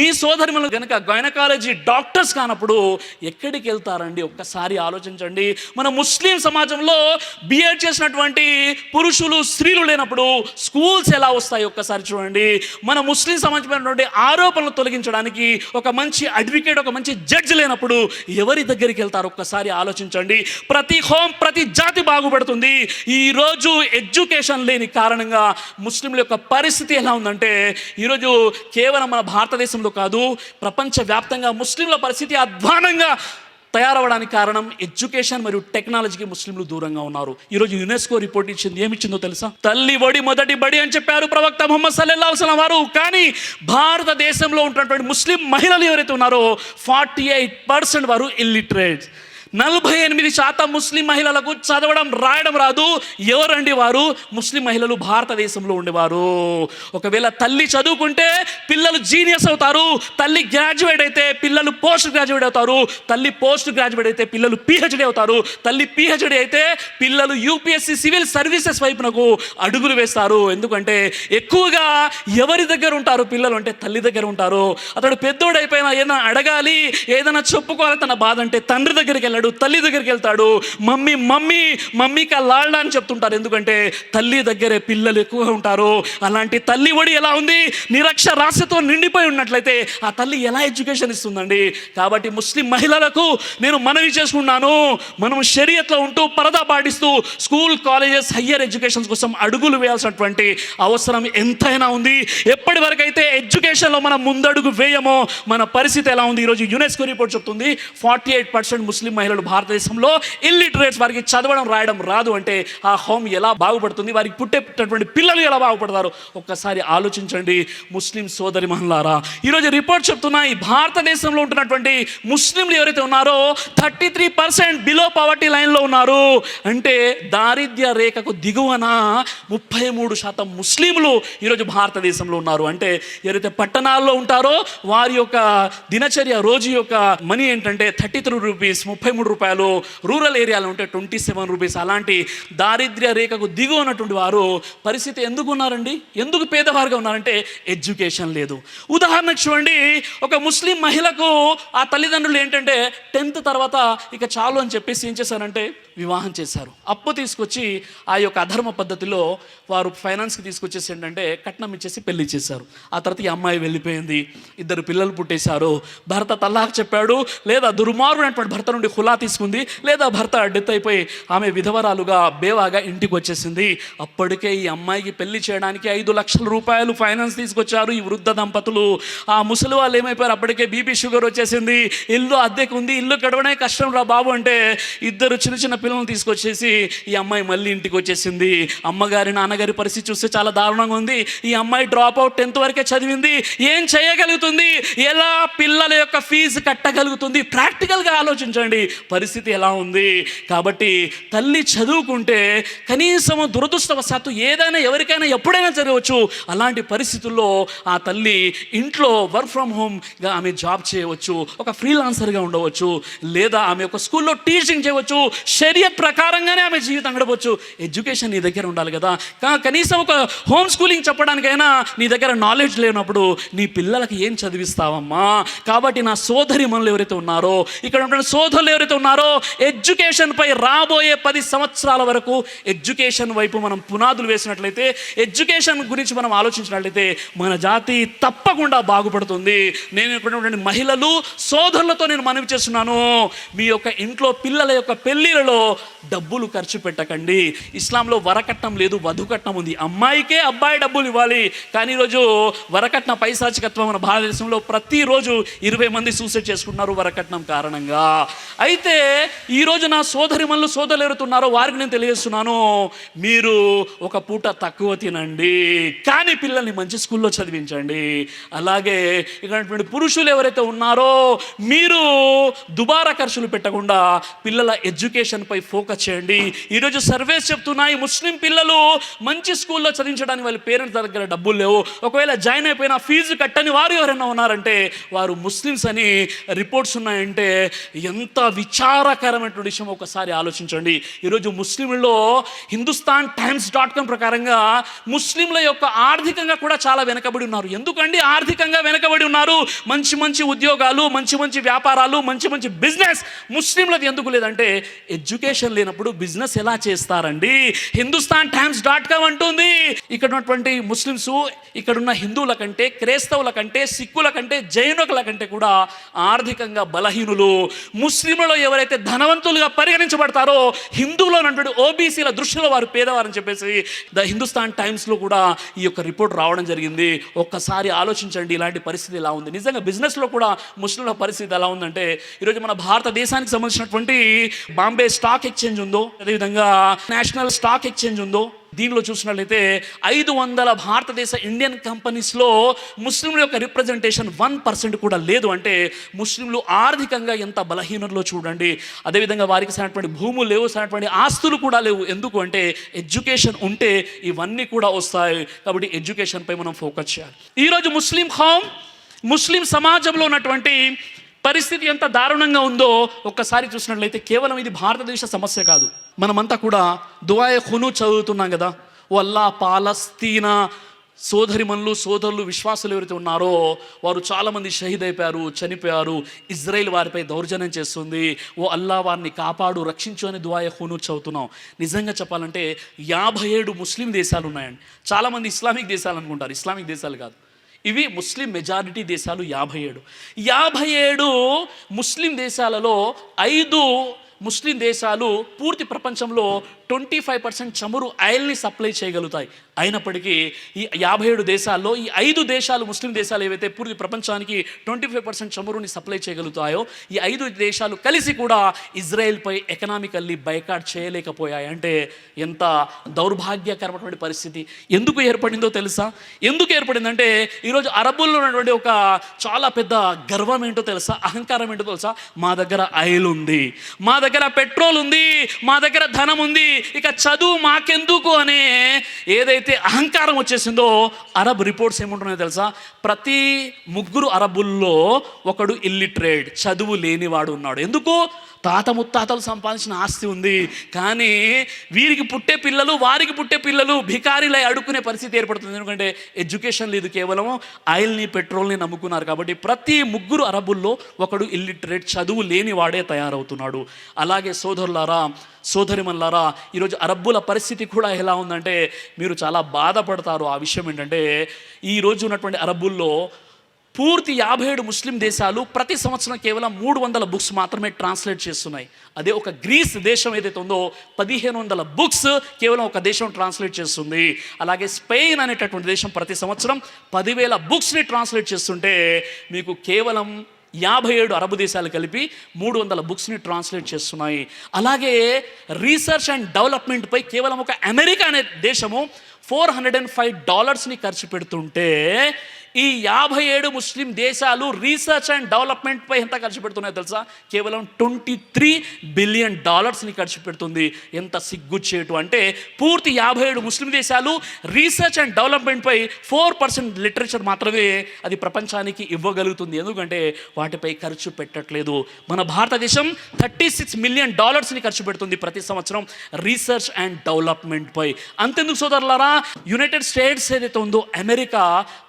మీ సోదరులు కనుక గైనకాలజీ డాక్టర్స్ కానప్పుడు ఎక్కడికి వెళ్తారండి? ఒక్కసారి ఆలోచించండి. మన ముస్లిం సమాజంలో బిఎడ్ చేసినటువంటి పురుషులు, స్త్రీలు లేనప్పుడు స్కూల్స్ ఎలా వస్తాయి? ఒక్కసారి చూడండి. మన ముస్లిం సమాజమైనటువంటి ఆరోపణలు తొలగించడానికి ఒక మంచి అడ్వకేట్, ఒక మంచి జడ్జి లేనప్పుడు ఎవరి దగ్గరికి వెళ్తారు? ఒక్కసారి ఆలోచించండి. ప్రతి హోమ్, ప్రతి జాతి బాగుపడుతుంది. ఈరోజు ఎడ్యుకేషన్ లేని కారణంగా ముస్లింల యొక్క పరిస్థితి ఎలా ఉందంటే ఈరోజు కేవలం మన భారతదేశంలో కాదు, ప్రపంచవ్యాప్తంగా ముస్లింల పరిస్థితి అధ్వానంగా తయారవడానికి కారణం ఎడ్యుకేషన్ మరియు టెక్నాలజీకి ముస్లింలు దూరంగా ఉన్నారు. ఈరోజు యునెస్కో రిపోర్ట్ ఇచ్చింది, ఏమిచ్చిందో తెలుసా? తల్లి ఒడి మొదటి బడి అని చెప్పారు ప్రవక్త ముహమ్మద్ సల్లల్లాహు అలైహి వసల్లం వారు. కానీ భారతదేశంలో ఉన్నటువంటి ముస్లిం మహిళలు ఎవరైతే ఉన్నారో 48% వారు ఇల్లిటరేట్. 48% ముస్లిం మహిళలకు చదవడం రాయడం రాదు. ఎవరండి వారు? ముస్లిం మహిళలు భారతదేశంలో ఉండేవారు. ఒకవేళ తల్లి చదువుకుంటే పిల్లలు జీనియస్ అవుతారు, తల్లి గ్రాడ్యుయేట్ అయితే పిల్లలు పోస్ట్ గ్రాడ్యుయేట్ అవుతారు, తల్లి పోస్ట్ గ్రాడ్యుయేట్ అయితే పిల్లలు పిహెచ్డి అవుతారు, తల్లి పిహెచ్డి అయితే పిల్లలు యూపీఎస్సీ సివిల్ సర్వీసెస్ వైపునకు అడుగులు వేస్తారు. ఎందుకంటే ఎక్కువగా ఎవరి దగ్గర ఉంటారు పిల్లలు అంటే తల్లి దగ్గర ఉంటారు. అతడు పెద్దోడైపోయినా ఏదైనా అడగాలి, ఏదైనా చెప్పుకోవాలి తన బాధ అంటే తండ్రి దగ్గరికి వెళ్ళాడు. వెళ్తాడు, తల్లి దగ్గరికి వెళ్తాడు, మమ్మీ మమ్మీ మమ్మీకా లాల్డా అని చెప్తుంటారు. ఎందుకంటే తల్లి దగ్గరే పిల్లలు ఎక్కువగా ఉంటారు. అలాంటి తల్లి ఒడి ఎలా ఉంది, నిరక్షరాస్యతో నిండిపోయి ఉన్నట్లయితే ఆ తల్లి ఎలా ఎడ్యుకేషన్ ఇస్తుందండి? కాబట్టి ముస్లిం మహిళలకు నేను మనవి చేసుకున్నాను, మనం షరియత్లో ఉంటూ పరదా పాటిస్తూ స్కూల్, కాలేజెస్, హయ్యర్ ఎడ్యుకేషన్ కోసం అడుగులు వేయాల్సినటువంటి అవసరం ఎంతైనా ఉంది. ఎప్పటి వరకు అయితే ఎడ్యుకేషన్లో మనం ముందడుగు వేయమో మన పరిస్థితి ఎలా ఉంది? ఈరోజు యునెస్కో రిపోర్ట్ చెప్తుంది 48% ముస్లిం మహిళలు భారతదేశంలో ఇల్లిటరేట్స్, వారికి చదవడం రాయడం రాదు. అంటే ఆ హోమ్ ఎలా బాగుపడుతుంది, వారికి పుట్టేటటువంటి పిల్లలు ఎలా బాగుపడతారు? ఒక్కసారి ఆలోచించండి ముస్లిం సోదరి మహిళలారా. ఈరోజు రిపోర్ట్ చెప్తున్నాయి భారతదేశంలో ఉంటున్నటువంటి ముస్లింలు ఎవరైతే ఉన్నారో 33% బిలో పవర్టీ లైన్లో ఉన్నారు. అంటే దారిద్ర్య రేఖకు దిగువన 33% ముస్లింలు ఈరోజు భారతదేశంలో ఉన్నారు. అంటే ఎవరైతే పట్టణాల్లో ఉంటారో వారి యొక్క దినచర్య, రోజు యొక్క మనీ ఏంటంటే 33 రూపీస్, 33 రూపాయలు. రూరల్ ఏరియాలో ఉంటే 27 రూపీస్. అలాంటి దారిద్ర్య రేఖకు దిగు ఉన్నటువంటి వారు పరిస్థితి ఎందుకు ఉన్నారండి? ఎందుకు పేదవారుగా ఉన్నారంటే ఎడ్యుకేషన్ లేదు. ఉదాహరణకు చూడండి, ఒక ముస్లిం మహిళకు ఆ తల్లిదండ్రులు ఏంటంటే 10th తర్వాత ఇక చాలు అని చెప్పేసి ఏం చేశారంటే వివాహం చేశారు. అప్పు తీసుకొచ్చి ఆ యొక్క అధర్మ పద్ధతిలో వారు ఫైనాన్స్కి తీసుకొచ్చేసి ఏంటంటే కట్నం ఇచ్చేసి పెళ్లి చేశారు. ఆ తర్వాత ఈ అమ్మాయి వెళ్ళిపోయింది, 2 పిల్లలు పుట్టేశారు. భర్త తల్లాక్ చెప్పాడు, లేదా దుర్మార్గుడైనటువంటి భర్త నుండి హులా తీసుకుంది, లేదా భర్త డెత్ అయిపోయి ఆమె విధవరాలుగా బేవాగా ఇంటికి వచ్చేసింది. అప్పటికే ఈ అమ్మాయికి పెళ్లి చేయడానికి 5 లక్షల రూపాయలు ఫైనాన్స్ తీసుకొచ్చారు ఈ వృద్ధ దంపతులు. ఆ ముసలి వాళ్ళు ఏమైపోయారు, అప్పటికే బీపీ షుగర్ వచ్చేసింది, ఇల్లు అద్దెకు ఉంది, ఇల్లు గడవనే కష్టం రా బాబు అంటే 2 చిన్న చిన్న పిల్లల్ని తీసుకొచ్చేసి ఈ అమ్మాయి మళ్ళీ ఇంటికి వచ్చేసింది. అమ్మగారి నాన్నగారి పరిస్థితి చూస్తే చాలా దారుణంగా ఉంది. ఈ అమ్మాయి డ్రాప్ అవుట్, 10th వరకే చదివింది. ఏం చేయగలుగుతుంది? ఎలా పిల్లల యొక్క ఫీజు కట్టగలుగుతుంది? ప్రాక్టికల్గా ఆలోచించండి పరిస్థితి ఎలా ఉంది. కాబట్టి తల్లి చదువుకుంటే కనీసం దురదృష్టవశాత్తు ఏదైనా ఎవరికైనా ఎప్పుడైనా జరగవచ్చు. అలాంటి పరిస్థితుల్లో ఆ తల్లి ఇంట్లో వర్క్ ఫ్రమ్ హోమ్గా ఆమె జాబ్ చేయవచ్చు, ఒక ఫ్రీలాన్సర్గా ఉండవచ్చు, లేదా ఆమె ఒక స్కూల్లో టీచింగ్ చేయవచ్చు. షరియత్ ప్రకారంగానే ఆమె జీవితం గడపవచ్చు. ఎడ్యుకేషన్ నీ దగ్గర ఉండాలి కదా. కనీసం ఒక హోమ్ స్కూలింగ్ చెప్పడానికైనా నీ దగ్గర నాలెడ్జ్ లేనప్పుడు నీ పిల్లలకి ఏం చదివిస్తావమ్మా? కాబట్టి నా సోదరి మనలు ఎవరైతే ఉన్నారో, ఇక్కడ ఉన్న సోదరులు ఎవరైతే ఉన్నారో, ఎడ్యుకేషన్ పై రాబోయే 10 సంవత్సరాల వరకు ఎడ్యుకేషన్ వైపు మనం పునాదులు వేసినట్లయితే, ఎడ్యుకేషన్ గురించి మనం ఆలోచించినట్లయితే మన జాతి తప్పకుండా బాగుపడుతుంది. నేను ఇక్కడ మహిళలు సోదరులతో నేను మనవి చేస్తున్నాను, మీ యొక్క ఇంట్లో పిల్లల యొక్క పెళ్ళిళ్ళలో డబ్బులు ఖర్చు పెట్టకండి. ఇస్లాంలో వరకట్నం లేదు, వధుకట్నం ఉంది. అమ్మాయికే అబ్బాయి డబ్బులు ఇవ్వాలి. కానీ ఈరోజు వరకట్న పైశాచికత్వం మన భారతదేశంలో ప్రతిరోజు 20 మంది సూసైడ్ చేసుకుంటున్నారు వరకట్నం కారణంగా. అయితే ఈరోజు నా సోదరిమణులు సోదరులు ఎవరుతున్నారో వారికి నేను తెలియజేస్తున్నాను, మీరు ఒక పూట తక్కువ తినండి, కానీ పిల్లల్ని మంచి స్కూల్లో చదివించండి. అలాగే ఇక్కడ పురుషులు ఎవరైతే ఉన్నారో మీరు దుబారా ఖర్చులు పెట్టకుండా పిల్లల ఎడ్యుకేషన్ పై ఫోకస్ చేయండి. ఈరోజు సర్వేస్ చెప్తున్నాయి ముస్లిం పిల్లలు మంచి స్కూల్లో చదివించడానికి వాళ్ళ పేరెంట్స్ దగ్గర డబ్బులు లేవు. ఒకవేళ జాయిన్ అయిపోయిన ఫీజు కట్టని వారు ఎవరైనా ఉన్నారంటే వారు ముస్లిమ్స్ అని రిపోర్ట్స్ ఉన్నాయంటే ఎంత విచారకరమైనటువంటి విషయం ఒకసారి ఆలోచించండి. ఈరోజు ముస్లింలలో hindustantimes.com ప్రకారంగా ముస్లింల యొక్క ఆర్థికంగా కూడా చాలా వెనకబడి ఉన్నారు. ఎందుకండి ఆర్థికంగా వెనకబడి ఉన్నారు? మంచి మంచి ఉద్యోగాలు, మంచి మంచి వ్యాపారాలు, మంచి మంచి బిజినెస్ ముస్లింలది ఎందుకు లేదంటే ఎడ్యుకేషన్ లేనప్పుడు బిజినెస్ ఎలా చేస్తారండి? hindustantimes.com అంటుంది ఇక్కడ ఉన్నటువంటి ముస్లిమ్స్ ఇక్కడున్న హిందువుల కంటే, క్రైస్తవుల కంటే, సిక్కుల కంటే, జైనుల కంటే కూడా ఆర్థికంగా బలహీనులు. ముస్లింలలో ఎవరైతే ధనవంతులుగా పరిగణించబడతారో హిందువులో ఉన్నటువంటి ఓబీసీల దృష్టిలో వారు పేదవారని చెప్పేసి ద హిందుస్థాన్ టైమ్స్లో కూడా ఈ యొక్క రిపోర్ట్ రావడం జరిగింది. ఒక్కసారి ఆలోచించండి ఇలాంటి పరిస్థితి ఎలా ఉంది. నిజంగా బిజినెస్లో కూడా ముస్లింల పరిస్థితి ఎలా ఉందంటే ఈరోజు మన భారతదేశానికి సంబంధించినటువంటి బాంబే స్టాక్ ఎక్స్చేంజ్ ఉందో, అదేవిధంగా నేషనల్ స్టాక్ ఎక్స్చేంజ్ ఉందో, దీనిలో చూసినట్లయితే 500 భారతదేశ ఇండియన్ కంపెనీస్లో ముస్లింల యొక్క రిప్రజెంటేషన్ 1% కూడా లేదు. అంటే ముస్లింలు ఆర్థికంగా ఎంత బలహీనలో చూడండి. అదేవిధంగా వారికి సరైనటువంటి భూములు లేవు, సరైనటువంటి ఆస్తులు కూడా లేవు. ఎందుకు అంటే ఎడ్యుకేషన్ ఉంటే ఇవన్నీ కూడా వస్తాయి. కాబట్టి ఎడ్యుకేషన్పై మనం ఫోకస్ చేయాలి. ఈరోజు ముస్లిం సమాజంలో ఉన్నటువంటి పరిస్థితి ఎంత దారుణంగా ఉందో ఒక్కసారి చూసినట్లయితే కేవలం ఇది భారతదేశ సమస్య కాదు. మనమంతా కూడా దుఆయే ఖునూత్ చదువుతున్నాం కదా, ఓ అల్లా పాలస్తీనా సోదరిమణులు సోదరులు విశ్వాసులు ఎవరైతే ఉన్నారో వారు చాలామంది షహీద్ అయిపోయారు, చనిపోయారు. ఇజ్రాయెల్ వారిపై దౌర్జన్యం చేస్తుంది. ఓ అల్లా వారిని కాపాడు, రక్షించు అని దుఆ ఖునూత్ చదువుతున్నాం. నిజంగా చెప్పాలంటే 57 ముస్లిం దేశాలు ఉన్నాయండి. చాలామంది ఇస్లామిక్ దేశాలు అనుకుంటారు, ఇస్లామిక్ దేశాలు కాదు, ఇవి ముస్లిం మెజారిటీ దేశాలు. 57 ముస్లిం దేశాలలో 5 ముస్లిం దేశాలు పూర్తి ప్రపంచంలో 25% చమురు ఆయిల్ని సప్లై చేయగలుగుతాయి. అయినప్పటికీ ఈ 57 దేశాల్లో ఈ 5 దేశాలు ముస్లిం దేశాలు ఏవైతే పూర్తి ప్రపంచానికి 25% చమురుని సప్లై చేయగలుగుతాయో ఈ 5 దేశాలు కలిసి కూడా ఇజ్రాయెల్పై ఎకనామికల్లీ బైకాట్ చేయలేకపోయాయి. అంటే ఎంత దౌర్భాగ్యకరమైనటువంటి పరిస్థితి. ఎందుకు ఏర్పడిందో తెలుసా? ఎందుకు ఏర్పడిందంటే ఈరోజు అరబ్బుల్లో ఉన్నటువంటి ఒక చాలా పెద్ద గర్వం ఏంటో తెలుసా, అహంకారం ఏంటో తెలుసా? మా దగ్గర ఆయిల్ ఉంది, మా దగ్గర పెట్రోల్ ఉంది, మా దగ్గర ధనం ఉంది, ఇక చదువు మాకెందుకు అనే ఏదైతే అహంకారం వచ్చేసిందో అరబ్ రిపోర్ట్స్ ఏముంటున్నాయో తెలుసా? ప్రతి 3 అరబ్బుల్లో ఒకడు ఇల్లిటరేట్, చదువు లేనివాడు ఉన్నాడు. ఎందుకు? తాత ముత్తాతలు సంపాదించిన ఆస్తి ఉంది, కానీ వీరికి పుట్టే పిల్లలు వారికి పుట్టే పిల్లలు భికారీలై అడుక్కునే పరిస్థితి ఏర్పడుతుంది. ఎందుకంటే ఎడ్యుకేషన్ లేదు, కేవలం ఆయిల్ని పెట్రోల్ని నమ్ముకున్నారు. కాబట్టి ప్రతి 3 అరబ్బుల్లో ఒకడు ఇల్లిటరేట్, చదువు లేని వాడే తయారవుతున్నాడు. అలాగే సోదరులారా సోదరిమణులారా, ఈరోజు అరబ్బుల పరిస్థితి కూడా ఎలా ఉందంటే మీరు చాలా బాధపడతారు. ఆ విషయం ఏంటంటే ఈరోజు ఉన్నటువంటి అరబ్బుల్లో పూర్తి 57 ముస్లిం దేశాలు ప్రతి సంవత్సరం కేవలం 300 బుక్స్ మాత్రమే ట్రాన్స్లేట్ చేస్తున్నాయి. అదే ఒక గ్రీస్ దేశం ఏదైతే ఉందో 1500 బుక్స్ కేవలం ఒక దేశం ట్రాన్స్లేట్ చేస్తుంది. అలాగే స్పెయిన్ అనేటటువంటి దేశం ప్రతి సంవత్సరం 10,000 బుక్స్ని ట్రాన్స్లేట్ చేస్తుంటే మీకు కేవలం 57 అరబ్ దేశాలు కలిపి 300 బుక్స్ని ట్రాన్స్లేట్ చేస్తున్నాయి. అలాగే రీసెర్చ్ అండ్ డెవలప్మెంట్పై కేవలం ఒక అమెరికా అనే దేశము $405 ఖర్చు పెడుతుంటే ఈ 57 ముస్లిం దేశాలు రీసెర్చ్ అండ్ డెవలప్మెంట్పై ఎంత ఖర్చు పెడుతున్నాయో తెలుసా? కేవలం $23 బిలియన్ ఖర్చు పెడుతుంది. ఎంత సిగ్గుచేటు అంటే పూర్తి 57 ముస్లిం దేశాలు రీసెర్చ్ అండ్ డెవలప్మెంట్పై 4% లిటరేచర్ మాత్రమే అది ప్రపంచానికి ఇవ్వగలుగుతుంది. ఎందుకంటే వాటిపై ఖర్చు పెట్టట్లేదు. మన భారతదేశం $36 మిలియన్ ఖర్చు పెడుతుంది ప్రతి సంవత్సరం రీసెర్చ్ అండ్ డెవలప్మెంట్పై. అంతెందుకు సోదరులారా, యునైటెడ్ స్టేట్స్ ఏదైతే ఉందో అమెరికా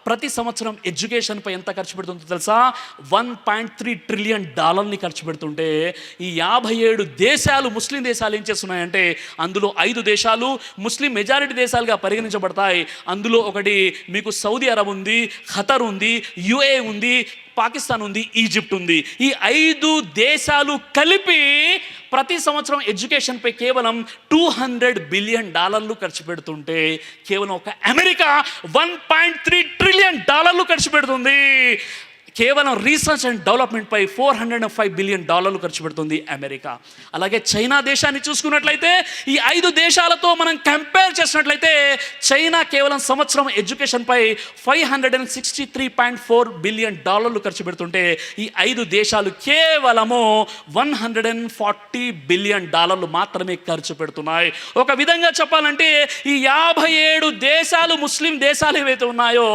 ప్రతి సంవత్సరం ఎడ్యుకేషన్పై ఎంత ఖర్చు పెడుతుందో తెలుసా? $1.3 ట్రిలియన్ ఖర్చు పెడుతుంటే ఈ 57 దేశాలు ముస్లిం దేశాలు ఏం చేస్తున్నాయంటే అందులో 5 దేశాలు ముస్లిం మెజారిటీ దేశాలుగా పరిగణించబడతాయి. అందులో ఒకటి మీకు సౌదీ అరబ్ ఉంది, ఖతర్ ఉంది, యుఏ ఉంది, పాకిస్తాన్ ఉంది, ఈజిప్ట్ ఉంది. ఈ 5 దేశాలు కలిపి ప్రతి సంవత్సరం ఎడ్యుకేషన్పై కేవలం $200 బిలియన్ ఖర్చు పెడుతుంటే కేవలం ఒక అమెరికా $1.3 ట్రిలియన్ ఖర్చు పెడుతుంది. కేవలం రీసెర్చ్ అండ్ డెవలప్మెంట్పై $405 బిలియన్ ఖర్చు పెడుతుంది అమెరికా. అలాగే చైనా దేశాన్ని చూసుకున్నట్లయితే ఈ 5 దేశాలతో మనం కంపేర్ చేసినట్లయితే చైనా కేవలం సంవత్సరం ఎడ్యుకేషన్పై $563.4 బిలియన్ ఖర్చు పెడుతుంటే ఈ 5 దేశాలు కేవలము $140 బిలియన్ మాత్రమే ఖర్చు పెడుతున్నాయి. ఒక విధంగా చెప్పాలంటే ఈ 57 దేశాలు ముస్లిం దేశాలు ఏవైతే ఉన్నాయో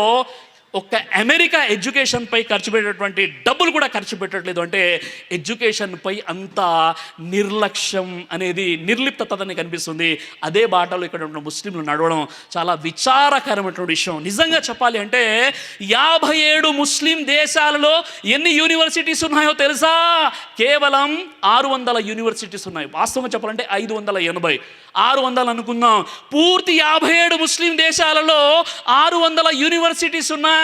ఒక్క అమెరికా ఎడ్యుకేషన్పై ఖర్చు పెట్టేటువంటి డబ్బులు కూడా ఖర్చు పెట్టట్లేదు. అంటే ఎడ్యుకేషన్పై అంత నిర్లక్ష్యం అనేది, నిర్లిప్తత అని కనిపిస్తుంది. అదే బాటలో ఇక్కడ ఉన్న ముస్లింలు నడవడం చాలా విచారకరమైనటువంటి విషయం. నిజంగా చెప్పాలి అంటే 57 ముస్లిం దేశాలలో ఎన్ని యూనివర్సిటీస్ ఉన్నాయో తెలుసా? కేవలం 600 యూనివర్సిటీస్ ఉన్నాయి. వాస్తవంగా చెప్పాలంటే 580, 600 అనుకుందాం. పూర్తి 57 ముస్లిం దేశాలలో 600 యూనివర్సిటీస్ ఉన్నాయి.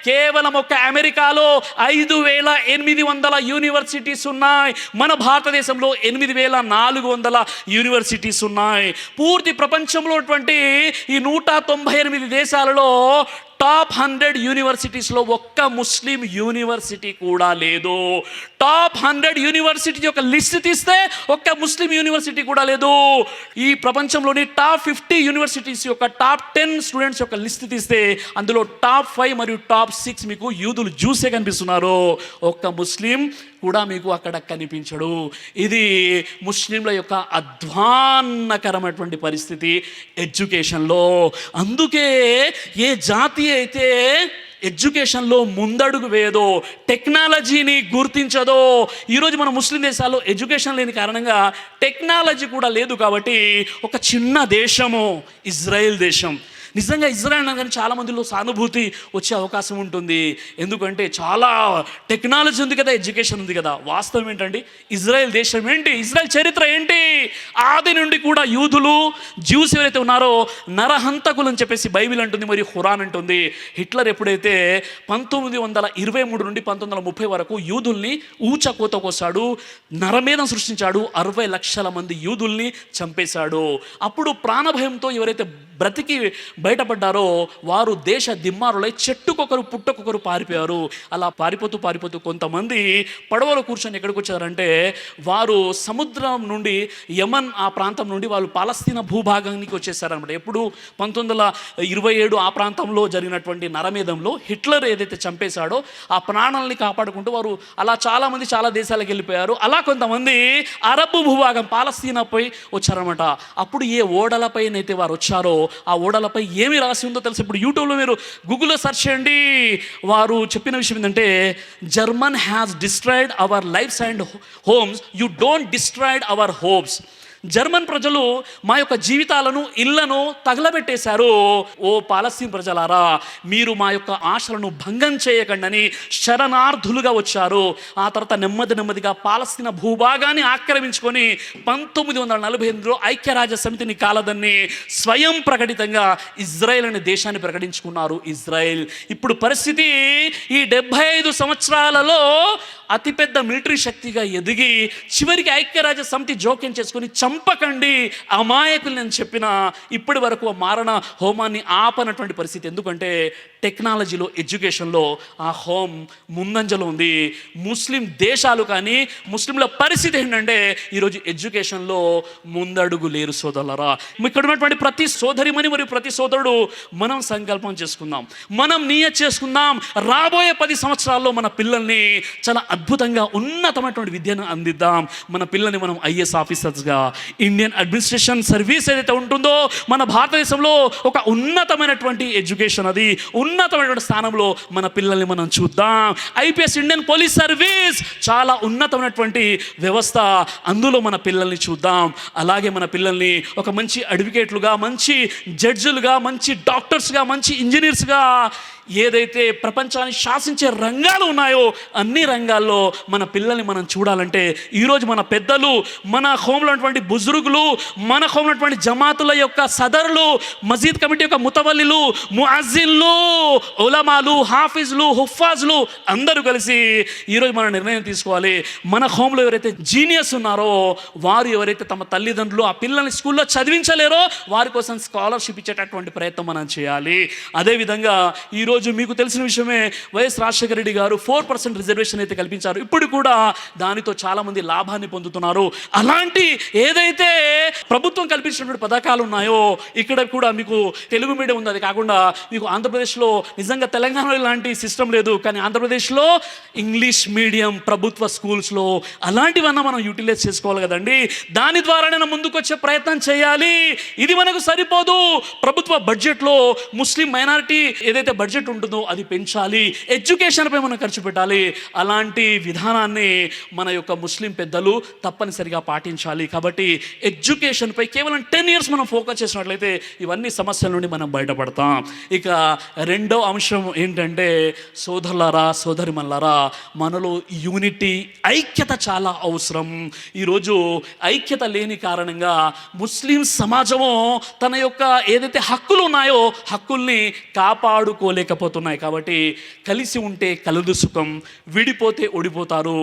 కేవలం ఒక అమెరికాలో 5,800 యూనివర్సిటీస్ ఉన్నాయి. మన భారతదేశంలో 8,400 యూనివర్సిటీస్ ఉన్నాయి. పూర్తి ప్రపంచంలో ఉన్నటువంటి ఈ 198 దేశాలలో టాప్ 100 యూనివర్సిటీస్లో ఒక్క ముస్లిం యూనివర్సిటీ కూడా లేదు. టాప్ 100 యూనివర్సిటీ యొక్క లిస్ట్ తీస్తే ఒక్క ముస్లిం యూనివర్సిటీ కూడా లేదు. ఈ ప్రపంచంలోని టాప్ 50 యూనివర్సిటీస్ యొక్క టాప్ 10 స్టూడెంట్స్ యొక్క లిస్ట్ తీస్తే అందులో టాప్ 5 మరియు టాప్ 6 మీకు యూదులు జ్యూసే కనిపిస్తున్నారు. ఒక్క ముస్లిం కూడా మీకు అక్కడ కనిపించడు. ఇది ముస్లింల యొక్క అధ్వాన్నకరమైనటువంటి పరిస్థితి ఎడ్యుకేషన్లో. అందుకే ఏ జాతి అయితే ఎడ్యుకేషన్లో ముందడుగు వేయదో, టెక్నాలజీని గుర్తించదో, ఈరోజు మన ముస్లిం దేశాల్లో ఎడ్యుకేషన్ లేని కారణంగా టెక్నాలజీ కూడా లేదు. కాబట్టి ఒక చిన్న దేశము ఇజ్రాయెల్ దేశం, నిజంగా ఇజ్రాయెల్ అనగానే చాలా మందిలో సానుభూతి వచ్చే అవకాశం ఉంటుంది. ఎందుకంటే చాలా టెక్నాలజీ ఉంది కదా, ఎడ్యుకేషన్ ఉంది కదా. వాస్తవం ఏంటండి, ఇజ్రాయెల్ దేశం ఏంటి, ఇజ్రాయెల్ చరిత్ర ఏంటి? ఆది నుండి కూడా యూదులు, జ్యూస్ ఎవరైతే ఉన్నారో నరహంతకులు అని చెప్పేసి బైబిల్ అంటుంది, మరియు ఖురాన్ అంటుంది. హిట్లర్ ఎప్పుడైతే 1923 నుండి 1930 వరకు యూదుల్ని ఊచకోత కోసాడు, నరమేధం సృష్టించాడు, 60 లక్షల మంది యూదుల్ని చంపేశాడు. అప్పుడు ప్రాణభయంతో ఎవరైతే బ్రతికి బయటపడ్డారో వారు దేశ దిమ్మారులై చెట్టుకొకరు పుట్టకొకరు పారిపోయారు. అలా పారిపోతూ కొంతమంది పడవలో కూర్చొని ఎక్కడికి వచ్చారంటే, వారు సముద్రం నుండి యమన్ ఆ ప్రాంతం నుండి వాళ్ళు పాలస్తీనా భూభాగానికి వచ్చేసారనమాట. ఎప్పుడు 1927 ఆ ప్రాంతంలో జరిగినటువంటి నరమేధంలో హిట్లర్ ఏదైతే చంపేశాడో ఆ ప్రాణాలని కాపాడుకుంటూ వారు అలా చాలామంది చాలా దేశాలకు వెళ్ళిపోయారు. అలా కొంతమంది అరబ్ భూభాగం పాలస్తీనాపై వచ్చారనమాట. అప్పుడు ఏ ఓడలపైనైతే వారు వచ్చారో ఆ ఓడలపై ఏమి రాసి ఉందో తెలుసు. ఇప్పుడు యూట్యూబ్లో మీరు గూగుల్లో సెర్చ్ చేయండి. వారు చెప్పిన విషయం ఏంటంటే, German has destroyed our lives and homes, you don't destroyed our hopes. German ప్రజలు మా యొక్క జీవితాలను, ఇళ్లను తగలబెట్టేశారు. ఓ పాలస్తీన్ ప్రజలారా, మీరు మా యొక్క ఆశలను భంగం చేయకండి అని శరణార్థులుగా వచ్చారు. ఆ తర్వాత నెమ్మదిగా పాలస్తీనా భూభాగాన్ని ఆక్రమించుకొని 1948లో ఐక్యరాజ్య సమితిని కాలదన్ని స్వయం ప్రకటితంగా ఇజ్రాయెల్ అనే దేశాన్ని ప్రకటించుకున్నారు. ఇజ్రాయెల్ ఇప్పుడు పరిస్థితి ఈ 75 సంవత్సరాలలో అతిపెద్ద మిలిటరీ శక్తిగా ఎదిగి చివరికి ఐక్యరాజ్య సమితి జోక్యం చేసుకుని చంపకండి అమాయకులు అని చెప్పిన ఇప్పటి వరకు మారణ హోమాన్ని ఆపనటువంటి పరిస్థితి. ఎందుకంటే టెక్నాలజీలో, ఎడ్యుకేషన్లో ఆ హోమ్ ముందంజలో ఉంది. ముస్లిం దేశాలు కానీ ముస్లింల పరిస్థితి ఏంటంటే ఈరోజు ఎడ్యుకేషన్లో ముందడుగు లేరు సోదరులారా. ఇక్కడ ఉన్నటువంటి ప్రతి సోదరిమణి మరియు ప్రతి సోదరుడు మనం సంకల్పం చేసుకుందాం, మనం నియత్ చేసుకుందాం, రాబోయే 10 సంవత్సరాల్లో మన పిల్లల్ని చాలా అద్భుతంగా ఉన్నతమైనటువంటి విద్యను అందిద్దాం. మన పిల్లల్ని మనం ఐఏఎస్ ఆఫీసర్స్గా, ఇండియన్ అడ్మినిస్ట్రేషన్ సర్వీస్ ఏదైతే ఉంటుందో మన భారతదేశంలో ఒక ఉన్నతమైనటువంటి ఎడ్యుకేషన్, అది ఉన్నతమైనటువంటి స్థానంలో మన పిల్లల్ని మనం చూద్దాం. ఐపీఎస్, ఇండియన్ పోలీస్ సర్వీస్ చాలా ఉన్నతమైనటువంటి వ్యవస్థ, అందులో మన పిల్లల్ని చూద్దాం. అలాగే మన పిల్లల్ని ఒక మంచి అడ్వకేట్లుగా, మంచి జడ్జిలుగా, మంచి డాక్టర్స్గా, మంచి ఇంజనీర్స్గా, ఏదైతే ప్రపంచాన్ని శాసించే రంగాలు ఉన్నాయో అన్ని రంగాల్లో మన పిల్లల్ని మనం చూడాలంటే ఈరోజు మన పెద్దలు, మన హోంలో ఉన్నటువంటి బుజుర్గులు, మన హోంలో ఉన్నటువంటి జమాతుల యొక్క సదరులు, మసీద్ కమిటీ యొక్క ముతవల్లిలు, ముఅజ్జిన్లు, ఉలమాలు, హాఫిజ్లు, హుఫాజ్లు అందరూ కలిసి ఈరోజు మన నిర్ణయం తీసుకోవాలి. మన హోంలో ఎవరైతే జీనియస్ ఉన్నారో వారు, ఎవరైతే తమ తల్లిదండ్రులు ఆ పిల్లల్ని స్కూల్లో చదివించలేరో వారి కోసం స్కాలర్షిప్ ఇచ్చేటటువంటి ప్రయత్నం మనం చేయాలి. అదేవిధంగా ఈరోజు మీకు తెలిసిన విషయమే, వైఎస్ రాజశేఖర రెడ్డి గారు 4% రిజర్వేషన్ అయితే కల్పించారు. ఇప్పుడు కూడా దానితో చాలామంది లాభాన్ని పొందుతున్నారు. అలాంటి ఏదైతే ప్రభుత్వం కల్పించినటువంటి పథకాలు ఉన్నాయో ఇక్కడ కూడా మీకు తెలుగు మీడియం ఉంది. అది కాకుండా మీకు ఆంధ్రప్రదేశ్లో, నిజంగా తెలంగాణలో ఇలాంటి సిస్టమ్ లేదు, కానీ ఆంధ్రప్రదేశ్లో ఇంగ్లీష్ మీడియం ప్రభుత్వ స్కూల్స్లో అలాంటివన్నా మనం యూటిలైజ్ చేసుకోవాలి కదండి. దాని ద్వారానే ముందుకు వచ్చే ప్రయత్నం చేయాలి. ఇది మనకు సరిపోదు. ప్రభుత్వ బడ్జెట్లో ముస్లిం మైనారిటీ ఏదైతే బడ్జెట్ ఉంటుందో అది పెంచాలి, ఎడ్యుకేషన్పై మనం ఖర్చు పెట్టాలి. అలాంటి విధానాన్ని మన యొక్క ముస్లిం పెద్దలు తప్పనిసరిగా పాటించాలి. కాబట్టి ఎడ్యుకేషన్పై కేవలం 10 years మనం ఫోకస్ చేసినట్లయితే ఇవన్నీ సమస్యల నుండి మనం బయటపడతాం. ఇక రెండో అంశం ఏంటంటే, సోదరులారా, సోదరిమల్లారా, మనలో యూనిటీ, ఐక్యత చాలా అవసరం. ఈరోజు ఐక్యత లేని కారణంగా ముస్లిం సమాజము తన యొక్క ఏదైతే హక్కులు ఉన్నాయో హక్కుల్ని కాపాడుకోలేకపోతున్నాయి. కాబట్టి కలిసి ఉంటే కలదు సుఖం, విడిపోతే ఓడిపోతారు,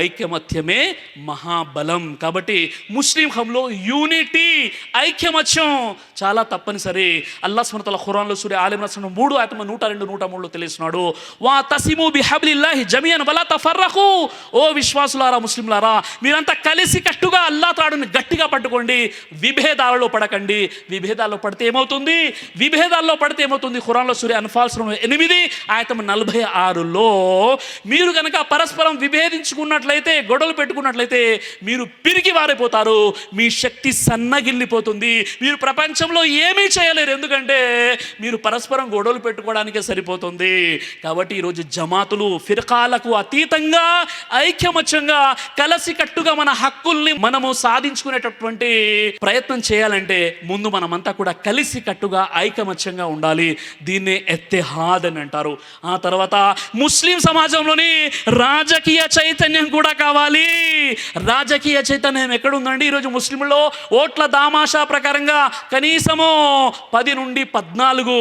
ఐకమత్యమే మహాబలం. కాబట్టి ముస్లిం హంలో యూనిటీ, ఐక్యమత్యం చాలా తప్పనిసరి. అల్లాహ్ సుబ్హానహు వ తఆలా ఖురాన్లో సూరా ఆల్ ఇమ్రాన్ 3:102, 103లో తెలియస్తున్నాడు, వా తసిము బిహబ్లిల్లాహి జమియన్ వలా తఫర్రఖు. ఓ విశ్వాసులారా, ముస్లింలారా, మీరంతా కలిసి కట్టుగా అల్లాహ్ తాడుని గట్టిగా పట్టుకోండి, విభేదాలలో పడకండి. విభేదాల్లో పడితే ఏమవుతుంది? ఖురాన్లో సూరా అన్ఫాల్ 8 ఆయతం 46లో మీరు కనుక పరస్పరం విభేదించుకున్నట్లయితే, గొడవలు పెట్టుకున్నట్లయితే మీరు పిరికి వారైపోతారు, మీ శక్తి సన్నగిల్లిపోతుంది, మీరు ప్రపంచంలో ఏమీ చేయలేరు, ఎందుకంటే మీరు పరస్పరం గొడవలు పెట్టుకోవడానికే సరిపోతుంది. కాబట్టి ఈరోజు జమాతులు ఫిర్కాలకు అతీతంగా ఐక్యమత్యంగా కలిసికట్టుగా మన హక్కుల్ని మనము సాధించుకునేటటువంటి ప్రయత్నం చేయాలంటే ముందు మనమంతా కూడా కలిసికట్టుగా ఐకమత్యంగా ఉండాలి. దీన్నే ఎత్తెహాద్ అని అంటారు. ఆ తర్వాత ముస్లిం సమాజంలోని రాజకీయ చైతన్యం కూడా కావాలి. రాజకీయ చైతన్యం ఎక్కడుందండి? ఈరోజు ముస్లింలో ఓట్ల దామాషా ప్రకారంగా కనీసము 10 నుండి 14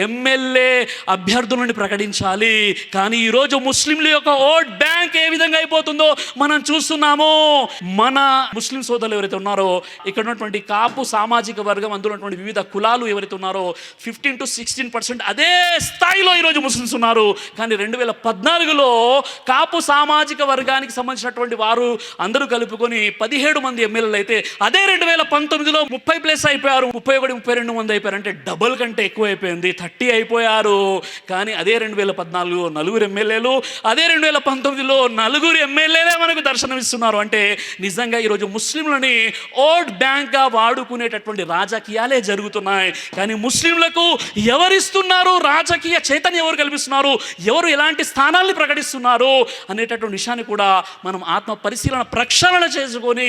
ఎమ్మెల్యే అభ్యర్థులను ప్రకటించాలి. కానీ ఈరోజు ముస్లింల యొక్క ఓట్ బ్యాంక్ ఏ విధంగా అయిపోతుందో మనం చూస్తున్నాము. మన ముస్లిం సోదరులు ఎవరైతే ఉన్నారో, ఇక్కడ ఉన్నటువంటి కాపు సామాజిక వర్గం, అందులో ఉన్నటువంటి వివిధ కులాలు ఎవరైతే ఉన్నారో 15 to 16% అదే స్థాయిలో ఈరోజు ముస్లిమ్స్ ఉన్నారు. కానీ 2014లో కాపు సామాజిక వర్గానికి సంబంధించినటువంటి వారు అందరూ కలుపుకొని 17 మంది ఎమ్మెల్యేలు అయితే, అదే 2019లో 30+ అయిపోయారు, 31, 32 మంది అయిపోయారు. అంటే డబుల్ కంటే ఎక్కువ అయిపోయింది, 30 అయిపోయారు. కానీ అదే 2014లో 4 ఎమ్మెల్యేలు, అదే 2019లో 4 ఎమ్మెల్యేలే మనకు దర్శనమిస్తున్నారు. అంటే నిజంగా ఈరోజు ముస్లింలని ఓట్ బ్యాంక్గా వాడుకునేటటువంటి రాజకీయాలే జరుగుతున్నాయి. కానీ ముస్లింలకు ఎవరిస్తున్నారు, రాజకీయ చైతన్యం ఎవరు కల్పిస్తున్నారు, ఎవరు ఎలాంటి స్థానాల్ని ప్రకటిస్తున్నారు అనేటటువంటి విషయాన్ని కూడా మనం ఆత్మ పరిశీలన ప్రక్షాళన చేసుకొని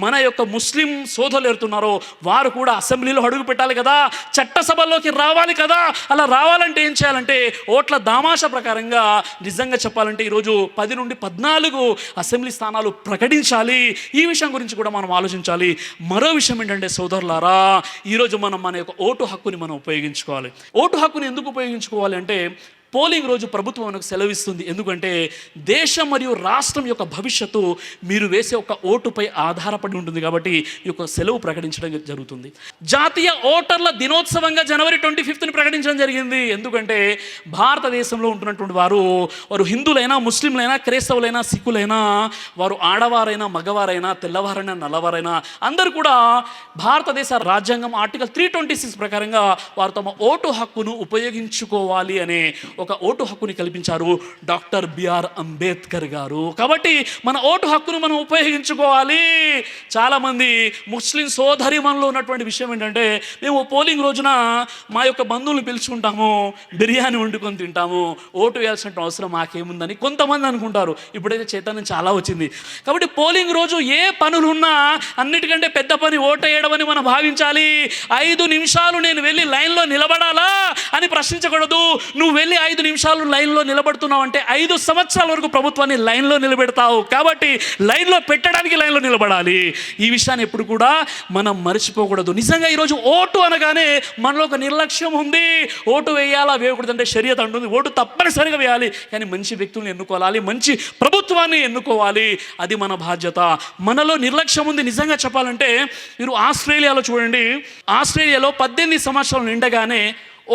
మన యొక్క ముస్లిం సోదరులు ఎవరుతున్నారో వారు కూడా అసెంబ్లీలో అడుగు పెట్టాలి కదా, చట్టసభల్లోకి రావాలి కదా. అలా రావాలంటే ఏం చేయాలంటే ఓట్ల దామాషా ప్రకారంగా నిజంగా చెప్పాలంటే ఈరోజు 10 నుండి 14 అసెంబ్లీ స్థానాలు ప్రకటించాలి. ఈ విషయం గురించి కూడా మనం ఆలోచించాలి. మరో విషయం ఏంటంటే సోదరులారా, ఈరోజు మనం మన యొక్క ఓటు హక్కుని మనం ఉపయోగించుకోవాలి. ఓటు హక్కుని ఎందుకు ఉపయోగించుకోవాలి అంటే పోలింగ్ రోజు ప్రభుత్వం మనకు సెలవిస్తుంది. ఎందుకంటే దేశం మరియు రాష్ట్రం యొక్క భవిష్యత్తు మీరు వేసే ఒక ఓటుపై ఆధారపడి ఉంటుంది. కాబట్టి ఈ యొక్క సెలవు ప్రకటించడం జరుగుతుంది. జాతీయ ఓటర్ల దినోత్సవంగా జనవరి 25ని ప్రకటించడం జరిగింది. ఎందుకంటే భారతదేశంలో ఉంటున్నటువంటి వారు హిందువులైనా, ముస్లింలైనా, క్రైస్తవులైనా, సిక్కులైనా, వారు ఆడవారైనా, మగవారైనా, తెల్లవారైనా, నల్లవారైనా అందరూ కూడా భారతదేశ రాజ్యాంగం ఆర్టికల్ 326 ప్రకారంగా వారు తమ ఓటు హక్కును ఉపయోగించుకోవాలి అనే ఒక ఓటు హక్కుని కల్పించారు డాక్టర్ బిఆర్ అంబేద్కర్ గారు. కాబట్టి మన ఓటు హక్కును మనం ఉపయోగించుకోవాలి. చాలామంది ముస్లిం సోదరిమణులు ఉన్నటువంటి విషయం ఏంటంటే, మేము పోలింగ్ రోజున మా యొక్క బంధువులు పిలుచుకుంటాము, బిర్యానీ వండుకొని తింటాము, ఓటు వేయాల్సిన అవసరం మాకేముందని కొంతమంది అనుకుంటారు. ఇప్పుడైతే చైతన్యం చాలా వచ్చింది. కాబట్టి పోలింగ్ రోజు ఏ పనులున్నా అన్నిటికంటే పెద్ద పని ఓటు వేయడం అని మనం భావించాలి. 5 నిమిషాలు నేను వెళ్ళి లైన్లో నిలబడాలా అని ప్రశ్నించకూడదు. నువ్వు వెళ్ళి 5 నిమిషాలు లైన్లో నిలబడుతున్నావు అంటే 5 సంవత్సరాల వరకు ప్రభుత్వాన్ని లైన్లో నిలబెడతావు. కాబట్టి లైన్లో పెట్టడానికి లైన్లో నిలబడాలి. ఈ విషయాన్ని ఎప్పుడు కూడా మనం మర్చిపోకూడదు. నిజంగా ఈరోజు ఓటు అనగానే మనలో ఒక నిర్లక్ష్యం ఉంది. ఓటు వేయాలా వేయకూడదు అంటే షరియత్ అంటుంది ఓటు తప్పనిసరిగా వేయాలి, కానీ మంచి వ్యక్తులను ఎన్నుకోవాలి, మంచి ప్రభుత్వాన్ని ఎన్నుకోవాలి. అది మన బాధ్యత. మనలో నిర్లక్ష్యం ఉంది. నిజంగా చెప్పాలంటే మీరు ఆస్ట్రేలియాలో చూడండి. ఆస్ట్రేలియాలో 18 సంవత్సరాలు నిండగానే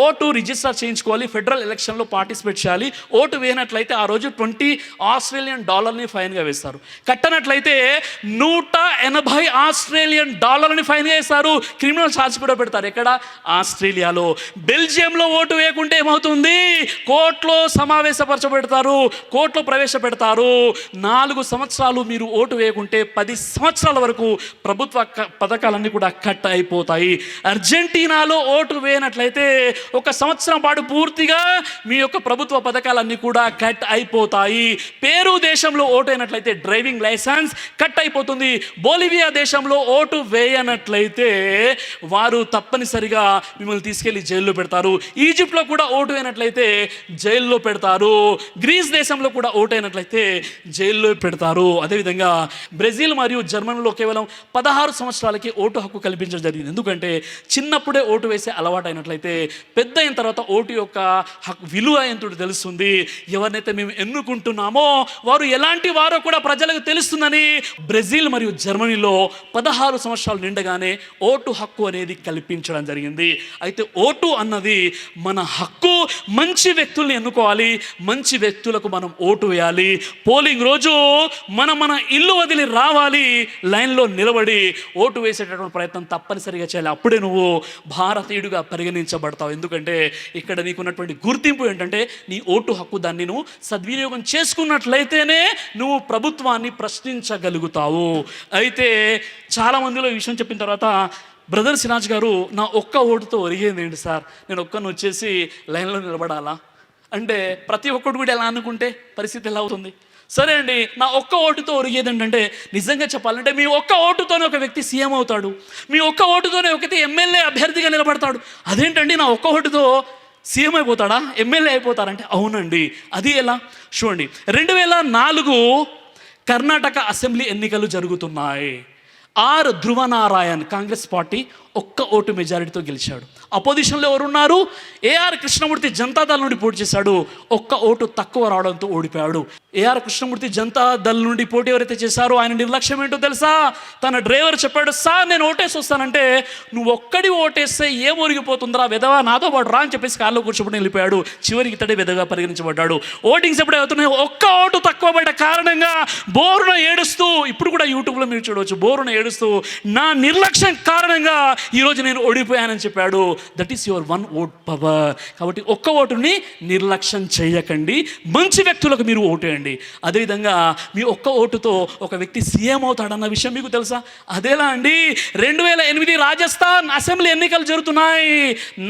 ఓటు రిజిస్టర్ చేయించుకోవాలి, ఫెడరల్ ఎలక్షన్లో పార్టిసిపేట్ చేయాలి. ఓటు వేయనట్లయితే ఆ రోజు $20 ఫైన్గా వేస్తారు. కట్టనట్లయితే $180 ఫైన్గా వేస్తారు. క్రిమినల్ ఛార్జ్ కూడా పెడతారు. ఎక్కడ? ఆస్ట్రేలియాలో. బెల్జియంలో ఓటు వేయకుంటే ఏమవుతుంది? కోర్టులో సమావేశపరచబెడతారు, కోర్టులో ప్రవేశపెడతారు. 4 సంవత్సరాలు మీరు ఓటు వేయకుంటే 10 సంవత్సరాల వరకు ప్రభుత్వ పథకాలన్నీ కూడా కట్ అయిపోతాయి. అర్జెంటీనాలో ఓటు వేయనట్లయితే 1 సంవత్సరం పాటు పూర్తిగా మీ యొక్క ప్రభుత్వ పథకాలన్నీ కూడా కట్ అయిపోతాయి. పేరు దేశంలో ఓటు అయినట్లయితే డ్రైవింగ్ లైసెన్స్ కట్ అయిపోతుంది. బొలివియా దేశంలో ఓటు వేయనట్లయితే వారు తప్పనిసరిగా మిమ్మల్ని తీసుకెళ్లి జైల్లో పెడతారు. ఈజిప్ట్లో కూడా ఓటు అయినట్లయితే జైల్లో పెడతారు. గ్రీస్ దేశంలో కూడా ఓటు అయినట్లయితే జైల్లో పెడతారు. అదేవిధంగా బ్రెజిల్ మరియు జర్మనీలో కేవలం 16 సంవత్సరాలకి ఓటు హక్కు కల్పించడం జరిగింది. ఎందుకంటే చిన్నప్పుడే ఓటు వేసే అలవాటు అయినట్లయితే పెద్ద అయిన తర్వాత ఓటు యొక్క విలువ ఎంతో తెలుస్తుంది. ఎవరినైతే మేము ఎన్నుకుంటున్నామో వారు ఎలాంటి వారో కూడా ప్రజలకు తెలుస్తుందని బ్రెజిల్ మరియు జర్మనీలో 16 సంవత్సరాలు నిండగానే ఓటు హక్కు అనేది కల్పించడం జరిగింది. అయితే ఓటు అన్నది మన హక్కు. మంచి వ్యక్తుల్ని ఎన్నుకోవాలి, మంచి వ్యక్తులకు మనం ఓటు వేయాలి. పోలింగ్ రోజు మన ఇల్లు వదిలి రావాలి, లైన్లో నిలబడి ఓటు వేసేటటువంటి ప్రయత్నం తప్పనిసరిగా చేయాలి. అప్పుడే నువ్వు భారతీయుడిగా పరిగణించబడతావు. ఎందుకంటే ఇక్కడ నీకున్నటువంటి గుర్తింపు ఏంటంటే నీ ఓటు హక్కు, దాన్ని నువ్వు సద్వినియోగం చేసుకున్నట్లయితేనే నువ్వు ప్రభుత్వాన్ని ప్రశ్నించగలుగుతావు. అయితే చాలామందిలో ఈ విషయం చెప్పిన తర్వాత, బ్రదర్ సిరాజ్ గారు నా ఒక్క ఓటుతో ఒరిగేది ఏంటి సార్, నేను ఒక్కను వచ్చేసి లైన్లో నిలబడాలా అంటే ప్రతి ఒక్కటి కూడా ఎలా అనుకుంటే పరిస్థితి ఎలా అవుతుంది? సరే అండి, నా ఒక్క ఓటుతో ఒరిగేది ఏంటంటే, నిజంగా చెప్పాలంటే మీ ఒక్క ఓటుతోనే ఒక వ్యక్తి సీఎం అవుతాడు, మీ ఒక్క ఓటుతోనే ఒక వ్యక్తి ఎమ్మెల్యే అభ్యర్థిగా నిలబడతాడు. అదేంటండి నా ఒక్క ఓటుతో సీఎం అయిపోతాడా, ఎమ్మెల్యే అయిపోతారంటే అవునండి. అది ఎలా చూడండి, 2004 కర్ణాటక అసెంబ్లీ ఎన్నికలు జరుగుతున్నాయి. ఆర్ ధ్రువనారాయణ్ కాంగ్రెస్ పార్టీ ఒక్క ఓటు మెజారిటీతో గెలిచాడు. అపోజిషన్లో ఎవరున్నారు? ఏఆర్ కృష్ణమూర్తి జనతాదళ్ నుండి పోటీ చేశాడు, ఒక్క ఓటు తక్కువ రావడంతో ఓడిపోయాడు. ఏఆర్ కృష్ణమూర్తి జనతాదళ్ నుండి పోటీ ఎవరైతే చేశారో ఆయన నిర్లక్ష్యం ఏంటో తెలుసా? తన డ్రైవర్ చెప్పాడు, సార్ నేను ఓటేసి వస్తానంటే, నువ్వు ఒక్కడి ఓటేస్తే ఏం ఒరిగిపోతుందిరా వెధవా, నాతో పాటు రా అని చెప్పేసి కార్లో కూర్చోబడి వెళ్ళిపోయాడు. చివరికి ఇతడే వెధగా పరిగణించబడ్డాడు. ఓటింగ్స్ ఎప్పుడే అవుతున్నాయి, ఒక్క ఓటు తక్కువ పడ్డ కారణంగా బోరున ఏడుస్తూ, ఇప్పుడు కూడా యూట్యూబ్లో మీరు చూడవచ్చు, బోరున ఏడుస్తూ నా నిర్లక్ష్యం కారణంగా ఈరోజు నేను ఓడిపోయానని చెప్పాడు. That is your one vote power. కాబట్టి ఒక్క ఓటుని నిర్లక్ష్యం చేయకండి, మంచి వ్యక్తులకు మీరు ఓటేయండి. అదేవిధంగా మీ ఒక్క ఓటుతో ఒక వ్యక్తి సీఎం అవుతాడన్న విషయం మీకు తెలుసా? అదేలా అండి, 2008 రాజస్థాన్ అసెంబ్లీ ఎన్నికలు జరుగుతున్నాయి.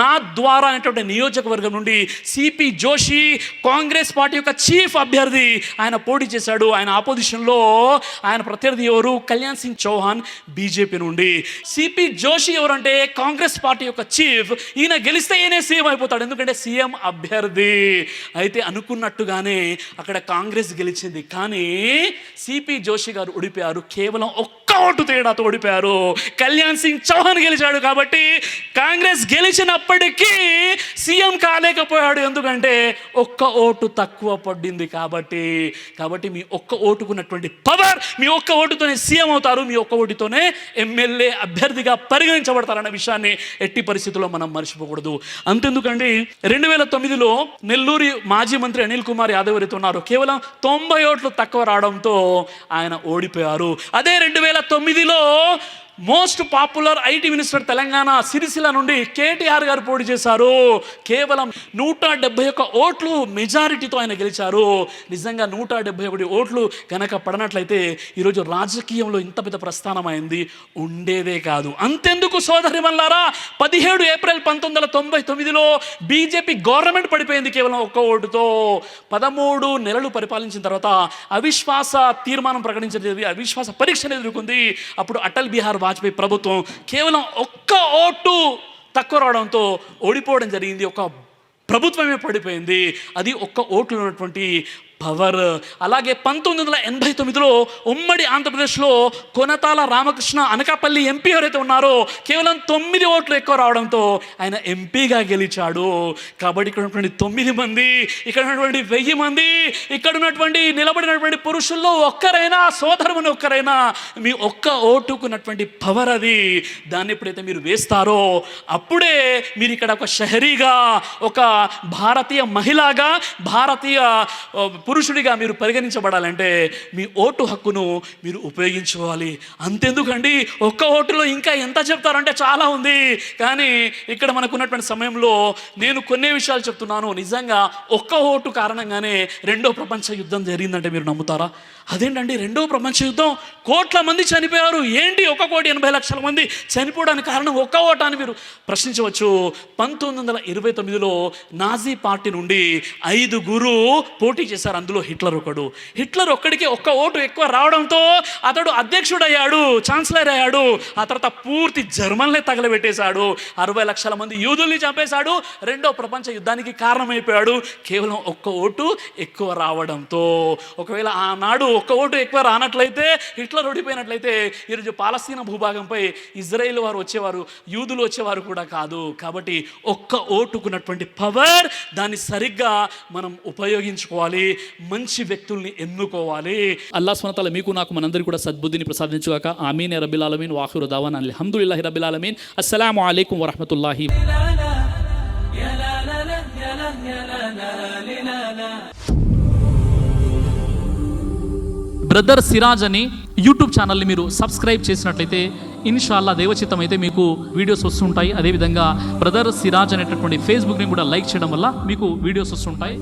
నా ద్వారా అనేటువంటి నియోజకవర్గం నుండి సిపి జోషి కాంగ్రెస్ పార్టీ యొక్క చీఫ్ అభ్యర్థి, ఆయన పోటీ చేశాడు. ఆయన ఆపోజిషన్లో ఆయన ప్రత్యర్థి ఎవరు? కళ్యాణ్ సింగ్ చౌహాన్ బీజేపీ నుండి. సిపి జోషి ఎవరంటే కాంగ్రెస్ పార్టీ యొక్క చీఫ్. ఈయన గెలిస్తే ఈయనే సీఎం అయిపోతాడు, ఎందుకంటే సీఎం అభ్యర్థి. అయితే అనుకున్నట్టుగానే అక్కడ కాంగ్రెస్ గెలిచింది, కానీ సిపి జోషి గారు ఓడిపోయారు. కేవలం ఒక్క ఓటు తేడాతో ఓడిపోయారు. కళ్యాణ్ సింగ్ చౌహాన్ గెలిచాడు. కాబట్టి కాంగ్రెస్ గెలిచినప్పటికీ సీఎం కాలేకపోయాడు, ఎందుకంటే ఒక్క ఓటు తక్కువ పడింది. కాబట్టి మీ ఒక్క ఓటుకున్నటువంటి పవర్, మీ ఒక్క ఓటుతోనే సీఎం అవుతారు, మీ ఒక్క ఓటుతోనే ఎమ్మెల్యే అభ్యర్థిగా పరిగణించబడతారన్న విషయాన్ని ఎట్టి పరిస్థితుల్లో మనం మర్చిపోకూడదు. అంతెందుకండి, 2009లో నెల్లూరు మాజీ మంత్రి అనిల్ కుమార్ యాదవ్ ఎవరైతే ఉన్నారో, కేవలం 90 ఓట్లు తక్కువ రావడంతో ఆయన ఓడిపోయారు. అదే 2009లో most popular IT minister Telangana Sircilla నుండి కేటీఆర్ గారు పోటీ చేశారు. కేవలం 171 ఓట్లు మెజారిటీతో ఆయన గెలిచారు. నిజంగా 171 ఓట్లు కనుక పడనట్లయితే ఈరోజు రాజకీయంలో ఇంత పెద్ద ప్రస్థానం అయింది ఉండేదే కాదు. అంతెందుకు సోదరి మల్లారా, 17 ఏప్రిల్ 1999లో బీజేపీ గవర్నమెంట్ పడిపోయింది కేవలం ఒక్క ఓటుతో. 13 నెలలు పరిపాలించిన తర్వాత అవిశ్వాస తీర్మానం ప్రకటించేది, అవిశ్వాస పరీక్షను ఎదుర్కొంది. అప్పుడు అటల్ బిహారీ వాజ్పేయి ప్రభుత్వం కేవలం ఒక్క ఓటు తక్కువ రావడంతో ఓడిపోవడం జరిగింది. ఒక ప్రభుత్వమే పడిపోయింది. అది ఒక్క ఓట్లు ఉన్నటువంటి పవర్. అలాగే 1989లో ఉమ్మడి ఆంధ్రప్రదేశ్లో కొనతాల రామకృష్ణ అనకాపల్లి ఎంపీ ఎవరైతే ఉన్నారో, కేవలం 9 ఓట్లు ఎక్కువ రావడంతో ఆయన ఎంపీగా గెలిచాడు. కాబట్టి ఇక్కడ ఉన్నటువంటి 9 మంది, ఇక్కడ ఉన్నటువంటి 1000 మంది, ఇక్కడ ఉన్నటువంటి నిలబడినటువంటి పురుషుల్లో ఒక్కరైనా, సోదరుని ఒక్కరైనా, మీ ఒక్క ఓటుకున్నటువంటి పవర్ అది. దాన్ని ఎప్పుడైతే మీరు వేస్తారో అప్పుడే మీరు ఇక్కడ ఒక షహరీగా, ఒక భారతీయ మహిళగా, భారతీయ పురుషుడిగా మీరు పరిగణించబడాలంటే మీ ఓటు హక్కును మీరు ఉపయోగించుకోవాలి. అంతెందుకండి, ఒక్క ఓటులో ఇంకా ఎంత చెప్తారంటే చాలా ఉంది. కానీ ఇక్కడ మనకున్నటువంటి సమయంలో నేను కొన్ని విషయాలు చెప్తున్నాను. నిజంగా ఒక్క ఓటు కారణంగానే 2వ ప్రపంచ యుద్ధం జరిగిందంటే మీరు నమ్ముతారా? అదేంటండి, 2వ ప్రపంచ యుద్ధం, కోట్ల మంది చనిపోయారు. ఏంటి 1,80,00,000 మంది చనిపోవడానికి కారణం ఒక్క ఓటు అని మీరు ప్రశ్నించవచ్చు. 1929లో నాజీ పార్టీ నుండి 5 పోటీ చేశారు. అందులో హిట్లర్ ఒక్కడికి ఒక్క ఓటు ఎక్కువ రావడంతో అతడు అధ్యక్షుడయ్యాడు, ఛాన్సలర్ అయ్యాడు. ఆ తర్వాత పూర్తి జర్మన్లే తగలబెట్టేశాడు. 60 లక్షల మంది యూదుల్ని చంపేశాడు. 2వ ప్రపంచ యుద్ధానికి కారణమైపోయాడు కేవలం ఒక్క ఓటు ఎక్కువ రావడంతో. ఒకవేళ ఆనాడు ఒక్క ఓటు ఎక్కువ రానట్లయితే, హిట్లర్ ఓడిపోయినట్లయితే ఈరోజు పాలస్తీనా భూభాగంపై ఇజ్రాయేల్ వారు వచ్చేవారు, యూదులు వచ్చేవారు కూడా కాదు. కాబట్టి ఒక్క ఓటుకున్నటువంటి పవర్, దాన్ని సరిగ్గా మనం ఉపయోగించుకోవాలి, మంచి వ్యక్తుల్ని ఎన్నుకోవాలి. అల్లాహ్ సుబ్హానహు వ తఆలా మీకు నాకు మనందరికీ కూడా సద్బుద్ధిని ప్రసాదించుగాక. ఆమీన్ యా రబ్బిల్ ఆలమీన్. వాఖిరు దవానా అల్హమ్దులిల్లాహి రబ్బిల్ ఆలమీన్. అస్సలాము అలైకుం వరహ్మతుల్లాహి. బ్రదర్ సిరాజ్ అని యూట్యూబ్ ఛానల్ని మీరు సబ్స్క్రైబ్ చేసినట్లయితే ఇన్షాల్లా దేవచిత్తం అయితే మీకు వీడియోస్ వస్తుంటాయి. అదేవిధంగా బ్రదర్ సిరాజ్ అనేటటువంటి ఫేస్బుక్ని కూడా లైక్ చేయడం వల్ల మీకు వీడియోస్ వస్తుంటాయి.